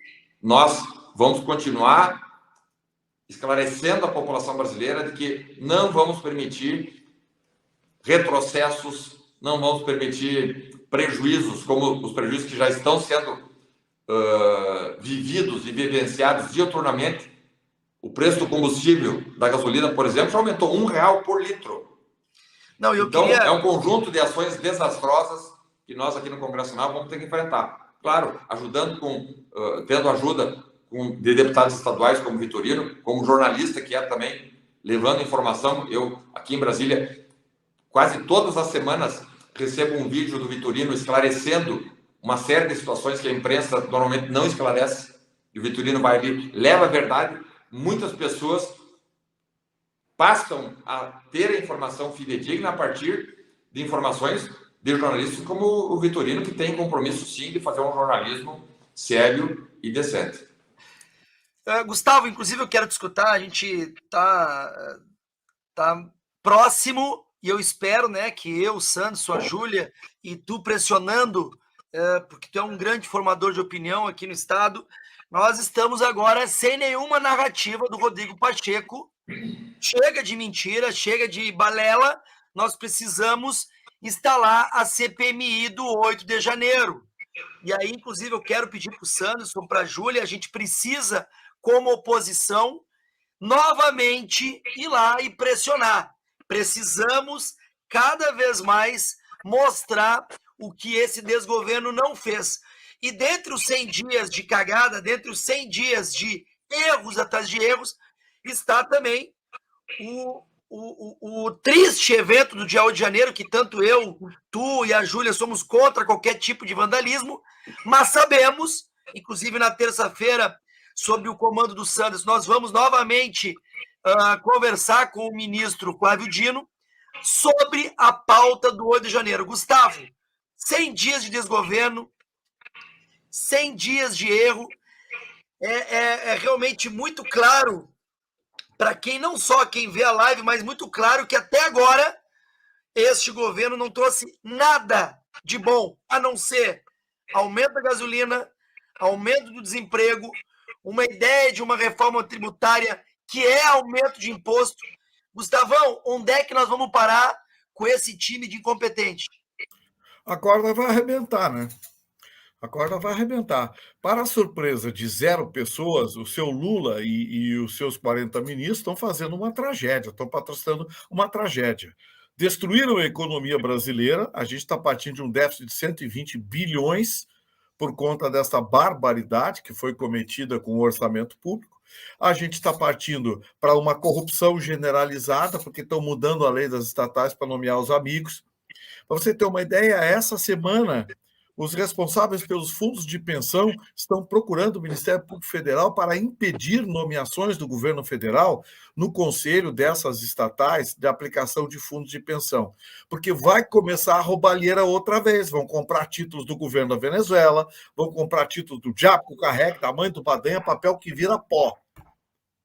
nós vamos continuar esclarecendo a população brasileira de que não vamos permitir retrocessos, não vamos permitir prejuízos, como os prejuízos que já estão sendo vividos e vivenciados diuturnamente. O preço do combustível, da gasolina, por exemplo, já aumentou R$1 por litro. Não, Então, é um conjunto de ações desastrosas que nós aqui no Congresso Nacional vamos ter que enfrentar. Claro, ajudando tendo ajuda de deputados estaduais como Vitorino, como jornalista que é também, levando informação. Eu, aqui em Brasília, quase todas as semanas recebo um vídeo do Vitorino esclarecendo uma série de situações que a imprensa normalmente não esclarece. E o Vitorino vai ali, leva a verdade. Muitas pessoas passam a ter a informação fidedigna a partir de informações de jornalistas como o Vitorino, que tem compromisso, sim, de fazer um jornalismo sério e decente. Gustavo, inclusive eu quero te escutar, a gente tá próximo e eu espero, né, que eu, Sanderson, a Júlia e tu pressionando, porque tu é um grande formador de opinião aqui no estado, nós estamos agora sem nenhuma narrativa do Rodrigo Pacheco. Chega de mentira, chega de balela, nós precisamos instalar a CPMI do 8 de janeiro. E aí, inclusive, eu quero pedir para o Sanderson, para a Júlia, a gente precisa, como oposição, novamente ir lá e pressionar. Precisamos, cada vez mais, mostrar o que esse desgoverno não fez. E dentre os 100 dias de cagada, dentre os 100 dias de erros atrás de erros, está também o triste evento do dia 8 de janeiro, que tanto eu, tu e a Júlia somos contra qualquer tipo de vandalismo, mas sabemos, inclusive na terça-feira, sob o comando do Sanderson, nós vamos novamente conversar com o ministro Flávio Dino sobre a pauta do 8 de janeiro. Gustavo, 100 dias de desgoverno, 100 dias de erro, é realmente muito claro para quem, não só quem vê a live, mas muito claro que até agora este governo não trouxe nada de bom, a não ser aumento da gasolina, aumento do desemprego, uma ideia de uma reforma tributária que é aumento de imposto. Gustavão, onde é que nós vamos parar com esse time de incompetente? A corda vai arrebentar, né? A corda vai arrebentar. Para a surpresa de 0 pessoas, o seu Lula e os seus 40 ministros estão fazendo uma tragédia, estão patrocinando uma tragédia. Destruíram a economia brasileira, a gente está partindo de um déficit de 120 bilhões por conta dessa barbaridade que foi cometida com o orçamento público. A gente está partindo para uma corrupção generalizada, porque estão mudando a lei das estatais para nomear os amigos. Para você ter uma ideia, essa semana, os responsáveis pelos fundos de pensão estão procurando o Ministério Público Federal para impedir nomeações do governo federal no conselho dessas estatais de aplicação de fundos de pensão, porque vai começar a roubalheira outra vez. Vão comprar títulos do governo da Venezuela, vão comprar títulos do diabo que carrega, da mãe do Badanha, papel que vira pó,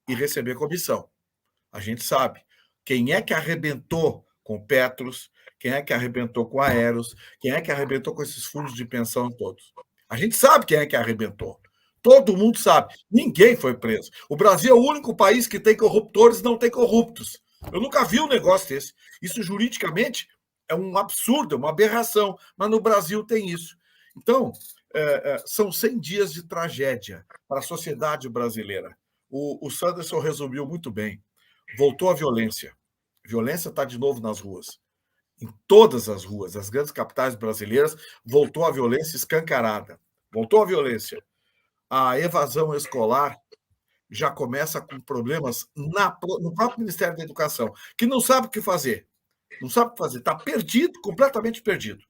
e receber comissão. A gente sabe quem é que arrebentou com Petros, quem é que arrebentou com a Aeros, quem é que arrebentou com esses fundos de pensão todos. A gente sabe quem é que arrebentou. Todo mundo sabe. Ninguém foi preso. O Brasil é o único país que tem corruptores e não tem corruptos. Eu nunca vi um negócio desse. Isso, juridicamente, é um absurdo, é uma aberração. Mas no Brasil tem isso. Então, são 100 dias de tragédia para a sociedade brasileira. O Sanderson resumiu muito bem. Voltou a violência. A violência está de novo nas ruas. Em todas as ruas, as grandes capitais brasileiras, voltou a violência escancarada. Voltou a violência. A evasão escolar já começa com problemas no próprio Ministério da Educação, que não sabe o que fazer. Não sabe o que fazer. Está perdido, completamente perdido.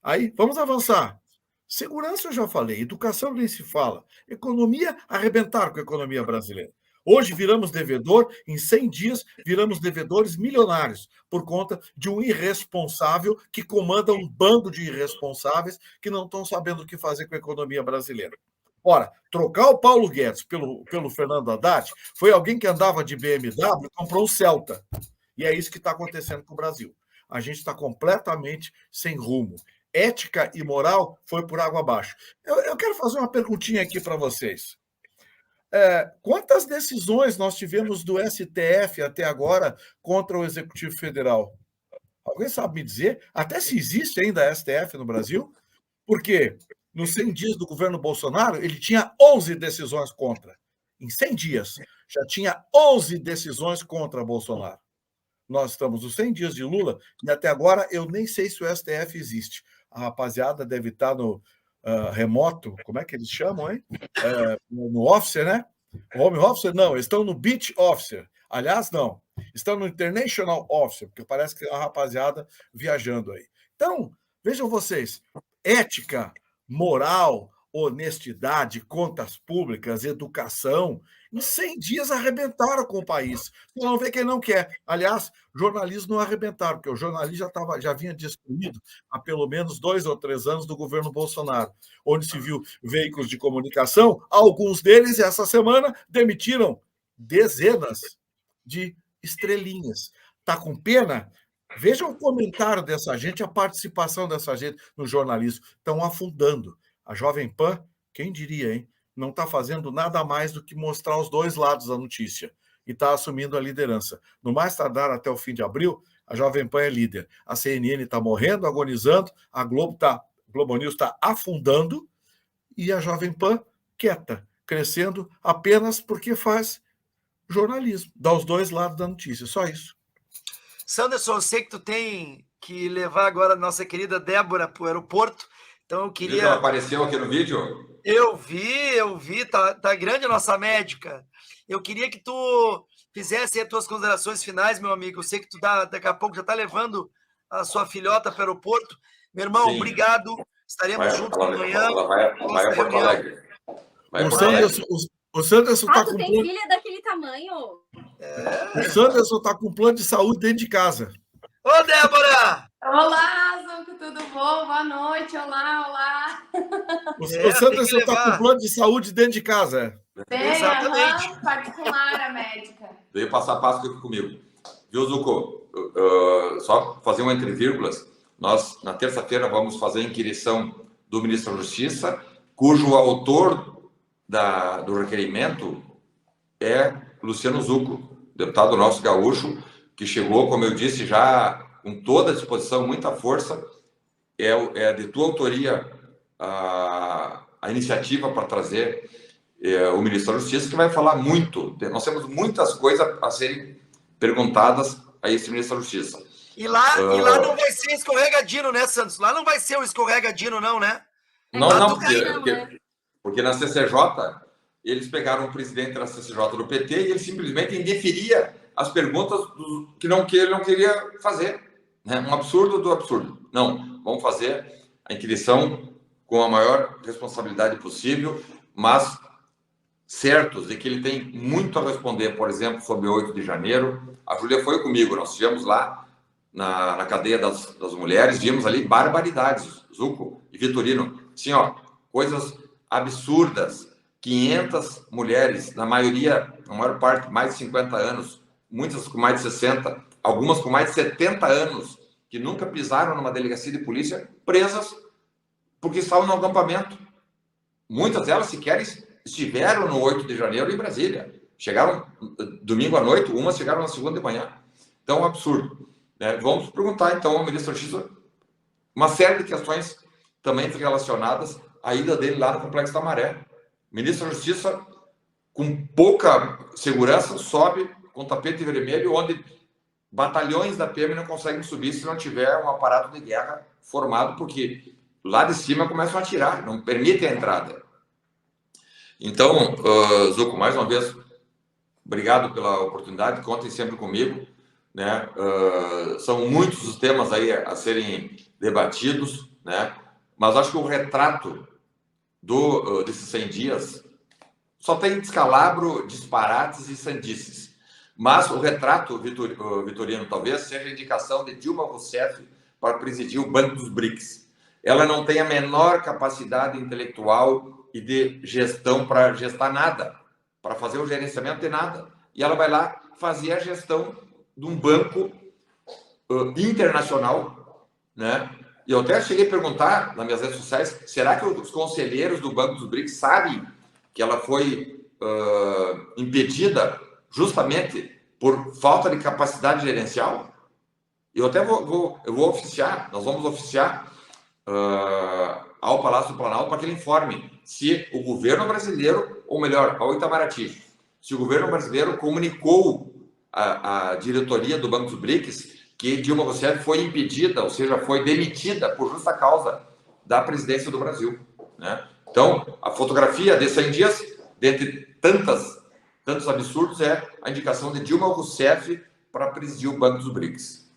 Aí, vamos avançar. Segurança, eu já falei. Educação, nem se fala. Economia, arrebentaram com a economia brasileira. Hoje viramos devedor, em 100 dias viramos devedores milionários, por conta de um irresponsável que comanda um bando de irresponsáveis que não estão sabendo o que fazer com a economia brasileira. Ora, trocar o Paulo Guedes pelo Fernando Haddad foi alguém que andava de BMW e comprou um Celta. E é isso que está acontecendo com o Brasil. A gente está completamente sem rumo. Ética e moral foi por água abaixo. Eu quero fazer uma perguntinha aqui para vocês. Quantas decisões nós tivemos do STF até agora contra o Executivo Federal? Alguém sabe me dizer? Até se existe ainda a STF no Brasil? Porque nos 100 dias do governo Bolsonaro, ele tinha 11 decisões contra. Em 100 dias, já tinha 11 decisões contra Bolsonaro. Nós estamos nos 100 dias de Lula e até agora eu nem sei se o STF existe. A rapaziada deve estar no remoto, como é que eles chamam, hein? No officer, né? Home officer? Não, eles estão no beach officer. Aliás, não. Estão no international officer, porque parece que é uma rapaziada viajando aí. Então, vejam vocês, ética, moral, honestidade, contas públicas, educação, em 100 dias arrebentaram com o país. Você não vê quem não quer. Aliás, jornalismo não arrebentaram, porque o jornalismo já vinha destruído há pelo menos 2 ou 3 anos do governo Bolsonaro, onde se viu veículos de comunicação, alguns deles, essa semana, demitiram dezenas de estrelinhas. Está com pena? Veja o comentário dessa gente, a participação dessa gente no jornalismo. Estão afundando. A Jovem Pan, quem diria, hein? Não está fazendo nada mais do que mostrar os 2 lados da notícia e está assumindo a liderança. No mais tardar até o fim de abril, a Jovem Pan é líder. A CNN está morrendo, agonizando, a Globo News está afundando e a Jovem Pan quieta, crescendo apenas porque faz jornalismo, dá os 2 lados da notícia, só isso. Sanderson, eu sei que tu tem que levar agora a nossa querida Débora para o aeroporto, então eu queria... Ela apareceu aqui no vídeo? Eu vi, tá grande a nossa médica. Eu queria que tu fizesse as tuas considerações finais, meu amigo. Eu sei que tu daqui a pouco já tá levando a sua filhota para o aeroporto. Meu irmão, sim, obrigado. Estaremos juntos amanhã. Ela vai a Porto Alegre. O Sanderson tá com tem plano... filha daquele tamanho? O Sanderson tá com plano de saúde dentro de casa. Ô, Débora! Olá, Zucco, tudo bom? Boa noite, olá. O Sanderson tá com plano de saúde dentro de casa. Exatamente. Particular, a médica. Veio passar Páscoa aqui comigo. Viu, Zucco? Só fazer uma entre vírgulas. Nós, na terça-feira, vamos fazer a inquirição do ministro da Justiça, cujo autor do requerimento é Luciano Zucco, deputado nosso gaúcho, que chegou, como eu disse, já com toda a disposição, muita força. É de tua autoria a iniciativa para trazer o ministro da Justiça, que vai falar muito. Nós temos muitas coisas a serem perguntadas a esse ministro da Justiça. E lá não vai ser escorregadino, né, Santos? Lá não vai ser o escorregadino, não, né? Não, porque na CCJ, eles pegaram o presidente da CCJ do PT e ele simplesmente indeferia as perguntas que ele não queria fazer. Né? Um absurdo do absurdo. Não, vamos fazer a inquirição com a maior responsabilidade possível, mas certos de que ele tem muito a responder, por exemplo, sobre o 8 de janeiro. A Júlia foi comigo, nós estivemos lá na cadeia das mulheres, vimos ali barbaridades, Zucco e Vitorino. Assim, ó, coisas absurdas. 500 mulheres, na maior parte, mais de 50 anos, muitas com mais de 60, algumas com mais de 70 anos, que nunca pisaram numa delegacia de polícia, presas porque estavam no acampamento. Muitas delas sequer estiveram no 8 de janeiro em Brasília. Chegaram domingo à noite, umas chegaram na segunda de manhã. Então, um absurdo. Né? Vamos perguntar, então, ao ministro da Justiça uma série de questões também relacionadas à ida dele lá no Complexo da Maré. O ministro da Justiça, com pouca segurança, sobe com tapete vermelho, onde batalhões da PM não conseguem subir se não tiver um aparato de guerra formado, porque lá de cima começam a atirar, não permitem a entrada. Então, Zucco, mais uma vez, obrigado pela oportunidade, contem sempre comigo. Né? São muitos os temas aí a serem debatidos, né? Mas acho que o retrato desses 100 dias só tem descalabro, disparates e sandices. Mas o retrato, Vitorino, talvez seja a indicação de Dilma Rousseff para presidir o Banco dos BRICS. Ela não tem a menor capacidade intelectual e de gestão para gestar nada, para fazer o gerenciamento de nada. E ela vai lá fazer a gestão de um banco internacional, né? E eu até cheguei a perguntar nas minhas redes sociais, será que os conselheiros do Banco dos BRICS sabem que ela foi impedida justamente por falta de capacidade gerencial? Eu até vou oficiar, nós vamos oficiar ao Palácio do Planalto para que ele informe se o governo brasileiro, ou melhor, ao Itamaraty, se o governo brasileiro comunicou à diretoria do Banco dos BRICS que Dilma Rousseff foi impedida, ou seja, foi demitida por justa causa da presidência do Brasil, né? Então, a fotografia de 100 dias, dentre tantos absurdos, é a indicação de Dilma Rousseff para presidir o Banco dos BRICS.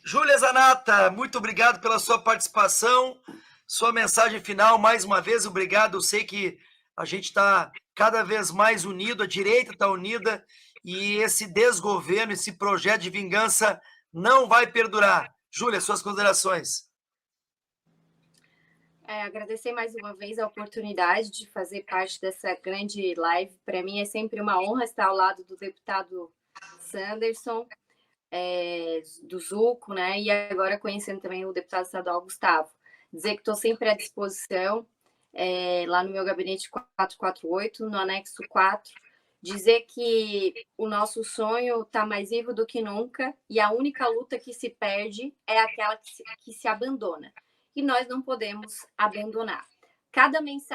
Júlia Zanata, muito obrigado pela sua participação, sua mensagem final, mais uma vez, obrigado. Eu sei que a gente está cada vez mais unido, a direita está unida, e esse desgoverno, esse projeto de vingança não vai perdurar. Júlia, suas considerações. Agradecer mais uma vez a oportunidade de fazer parte dessa grande live. Para mim é sempre uma honra estar ao lado do deputado Sanderson, do Zucco, né? E agora conhecendo também o deputado estadual Gustavo. Dizer que estou sempre à disposição lá no meu gabinete 448, no anexo 4. Dizer que o nosso sonho está mais vivo do que nunca e a única luta que se perde é aquela que se abandona. E nós não podemos abandonar.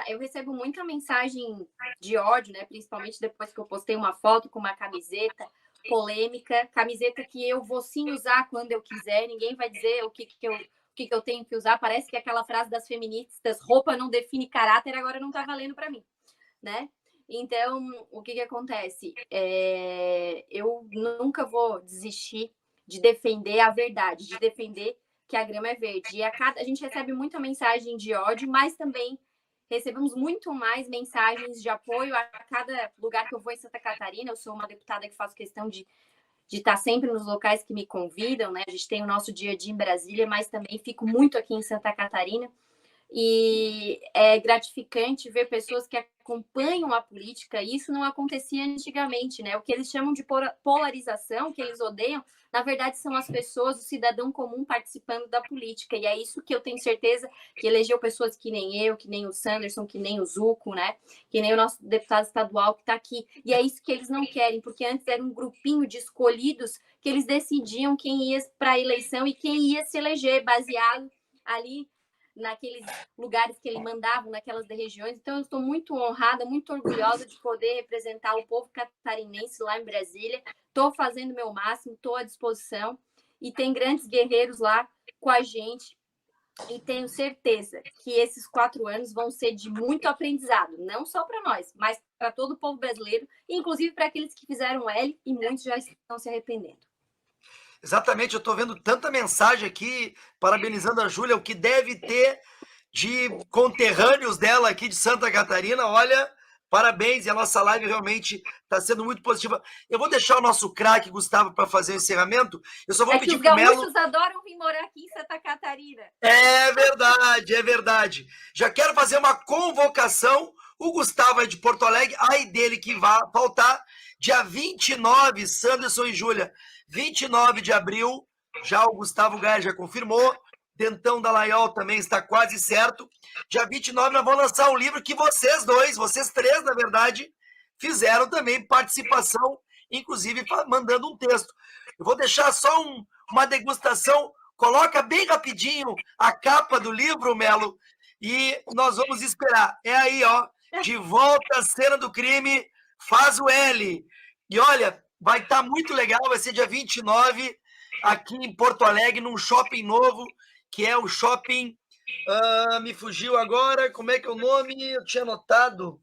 Eu recebo muita mensagem de ódio, né? Principalmente depois que eu postei uma foto com uma camiseta polêmica, camiseta que eu vou sim usar quando eu quiser, ninguém vai dizer o que eu tenho que usar. Parece que aquela frase das feministas, roupa não define caráter, agora não está valendo para mim, né? Então, o que acontece? Eu nunca vou desistir de defender a verdade, de defender que a grama é verde. E a gente recebe muita mensagem de ódio, mas também recebemos muito mais mensagens de apoio a cada lugar que eu vou em Santa Catarina. Eu sou uma deputada que faço questão de estar sempre nos locais que me convidam, né? A gente tem o nosso dia a dia em Brasília, mas também fico muito aqui em Santa Catarina. E é gratificante ver pessoas que acompanham a política, e isso não acontecia antigamente, né? O que eles chamam de polarização, que eles odeiam, na verdade são as pessoas, o cidadão comum participando da política, e é isso que eu tenho certeza que elegeu pessoas que nem eu, que nem o Sanderson, que nem o Zucco, né? Que nem o nosso deputado estadual que está aqui, e é isso que eles não querem, porque antes era um grupinho de escolhidos que eles decidiam quem ia para a eleição e quem ia se eleger, baseado ali naqueles lugares que ele mandava, naquelas regiões. Então, eu estou muito honrada, muito orgulhosa de poder representar o povo catarinense lá em Brasília. Estou fazendo o meu máximo, estou à disposição. E tem grandes guerreiros lá com a gente. E tenho certeza que esses 4 anos vão ser de muito aprendizado, não só para nós, mas para todo o povo brasileiro, inclusive para aqueles que fizeram L, e muitos já estão se arrependendo. Exatamente, eu estou vendo tanta mensagem aqui, parabenizando a Júlia, o que deve ter de conterrâneos dela aqui de Santa Catarina. Olha, parabéns, e a nossa live realmente está sendo muito positiva. Eu vou deixar o nosso craque, Gustavo, para fazer o encerramento. Eu só vou pedir para o Melo... Os gaúchos adoram vir morar aqui em Santa Catarina. É verdade, é verdade. Já quero fazer uma convocação. O Gustavo é de Porto Alegre, aí dele que vai faltar, dia 29, Sanderson e Júlia, 29 de abril, já o Gustavo Gaia já confirmou, Dentão da Laiol também está quase certo. Dia 29 nós vamos lançar um livro que vocês três, na verdade, fizeram também participação, inclusive mandando um texto. Eu vou deixar só uma degustação, coloca bem rapidinho a capa do livro, Melo, e nós vamos esperar. É aí, ó, de volta à cena do crime, faz o L. E olha, vai estar muito legal, vai ser dia 29, aqui em Porto Alegre, num shopping novo, que é o shopping... me fugiu agora, como é que é o nome? Eu tinha anotado.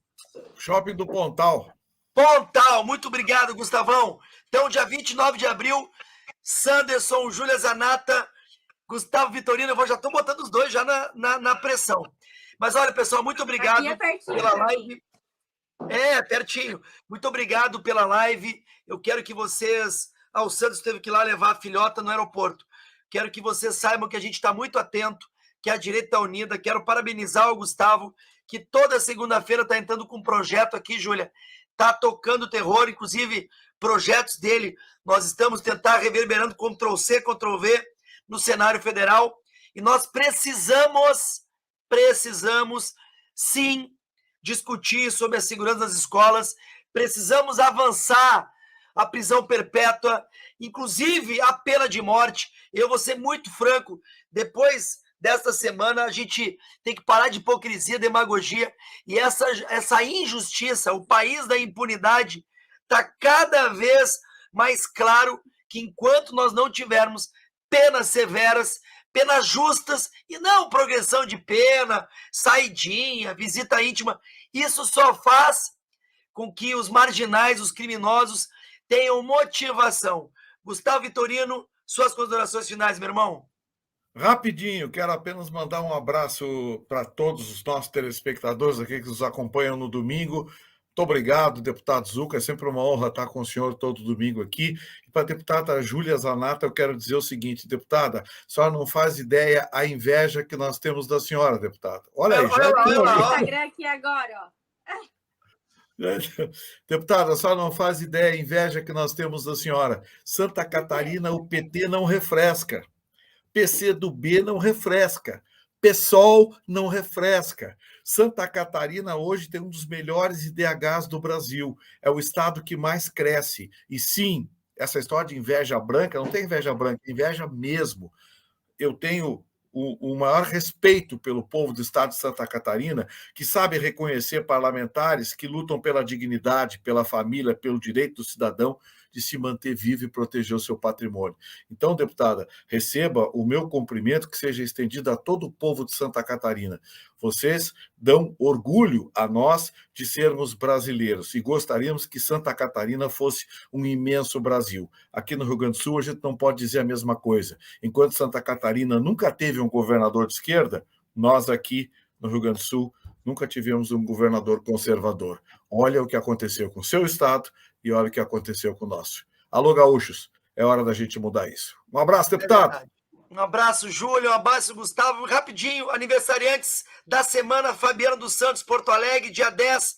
Shopping do Pontal. Pontal, muito obrigado, Gustavão. Então, dia 29 de abril, Sanderson, Júlia Zanata, Gustavo Vitorino, eu já estou botando os dois já na pressão. Mas olha, pessoal, muito obrigado pela live. É, pertinho. Muito obrigado pela live. Eu quero que vocês... o Santos teve que ir lá levar a filhota no aeroporto. Quero que vocês saibam que a gente está muito atento, que a direita está unida. Quero parabenizar o Gustavo, que toda segunda-feira está entrando com um projeto aqui, Júlia. Está tocando terror, inclusive projetos dele. Nós estamos tentando reverberando Ctrl-C, Ctrl-V no cenário federal. E nós precisamos, sim, discutir sobre a segurança das escolas. Precisamos avançar a prisão perpétua, inclusive a pena de morte. Eu vou ser muito franco, depois desta semana a gente tem que parar de hipocrisia, demagogia, e essa injustiça, o país da impunidade, está cada vez mais claro que enquanto nós não tivermos penas severas, penas justas, e não progressão de pena, saidinha, visita íntima, isso só faz com que os marginais, os criminosos, tenham motivação. Gustavo Vitorino, suas considerações finais, meu irmão. Rapidinho, quero apenas mandar um abraço para todos os nossos telespectadores aqui que nos acompanham no domingo. Muito obrigado, deputado Zucca, é sempre uma honra estar com o senhor todo domingo aqui. E para a deputada Júlia Zanata, eu quero dizer o seguinte, deputada, a senhora não faz ideia a inveja que nós temos da senhora, deputada. Olha aí, já Olha o Instagram aqui agora, ó. Deputada, a senhora não faz ideia a inveja que nós temos da senhora. Santa Catarina, o PT não refresca. PCdoB não refresca. PSOL não refresca. Santa Catarina hoje tem um dos melhores IDHs do Brasil. É o estado que mais cresce. E sim, essa história de inveja branca, não tem inveja branca, inveja mesmo. Eu tenho o maior respeito pelo povo do estado de Santa Catarina, que sabe reconhecer parlamentares que lutam pela dignidade, pela família, pelo direito do cidadão de se manter vivo e proteger o seu patrimônio. Então, deputada, receba o meu cumprimento que seja estendido a todo o povo de Santa Catarina. Vocês dão orgulho a nós de sermos brasileiros e gostaríamos que Santa Catarina fosse um imenso Brasil. Aqui no Rio Grande do Sul a gente não pode dizer a mesma coisa. Enquanto Santa Catarina nunca teve um governador de esquerda, nós aqui no Rio Grande do Sul nunca tivemos um governador conservador. Olha o que aconteceu com o seu estado e olha o que aconteceu com o nosso. Alô, gaúchos, é hora da gente mudar isso. Um abraço, deputado. Um abraço, Júlio, um abraço, Gustavo. Rapidinho, aniversariantes da semana, Fabiano dos Santos, Porto Alegre, dia 10,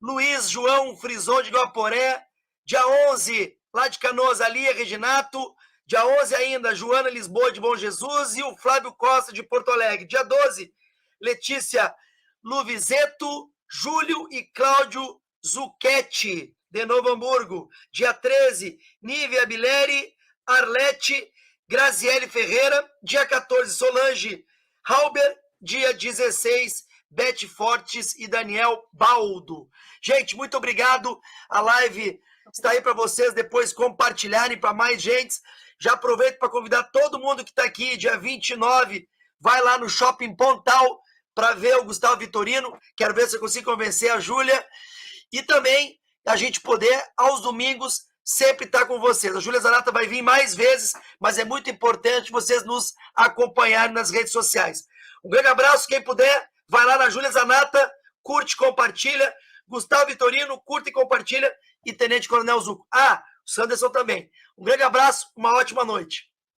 Luiz João Frison de Guaporé, dia 11, lá de Canoas, Alia Reginato, dia 11 ainda, Joana Lisboa de Bom Jesus e o Flávio Costa de Porto Alegre. Dia 12, Letícia Luvizeto, Júlio e Cláudio Zucchetti, de Novo Hamburgo. Dia 13, Nívia Bileri, Arlete, Graziele Ferreira. Dia 14, Solange Halber. Dia 16, Beth Fortes e Daniel Baldo. Gente, muito obrigado. A live está aí para vocês depois compartilharem para mais gente. Já aproveito para convidar todo mundo que está aqui, dia 29, vai lá no Shopping Pontal para ver o Gustavo Vitorino. Quero ver se eu consigo convencer a Júlia. E também a gente poder, aos domingos, sempre estar com vocês. A Júlia Zanata vai vir mais vezes, mas é muito importante vocês nos acompanharem nas redes sociais. Um grande abraço, quem puder, vai lá na Júlia Zanata, curte, compartilha. Gustavo Vitorino, curte e compartilha. E Tenente Coronel Zucco. Ah, o Sanderson também. Um grande abraço, uma ótima noite.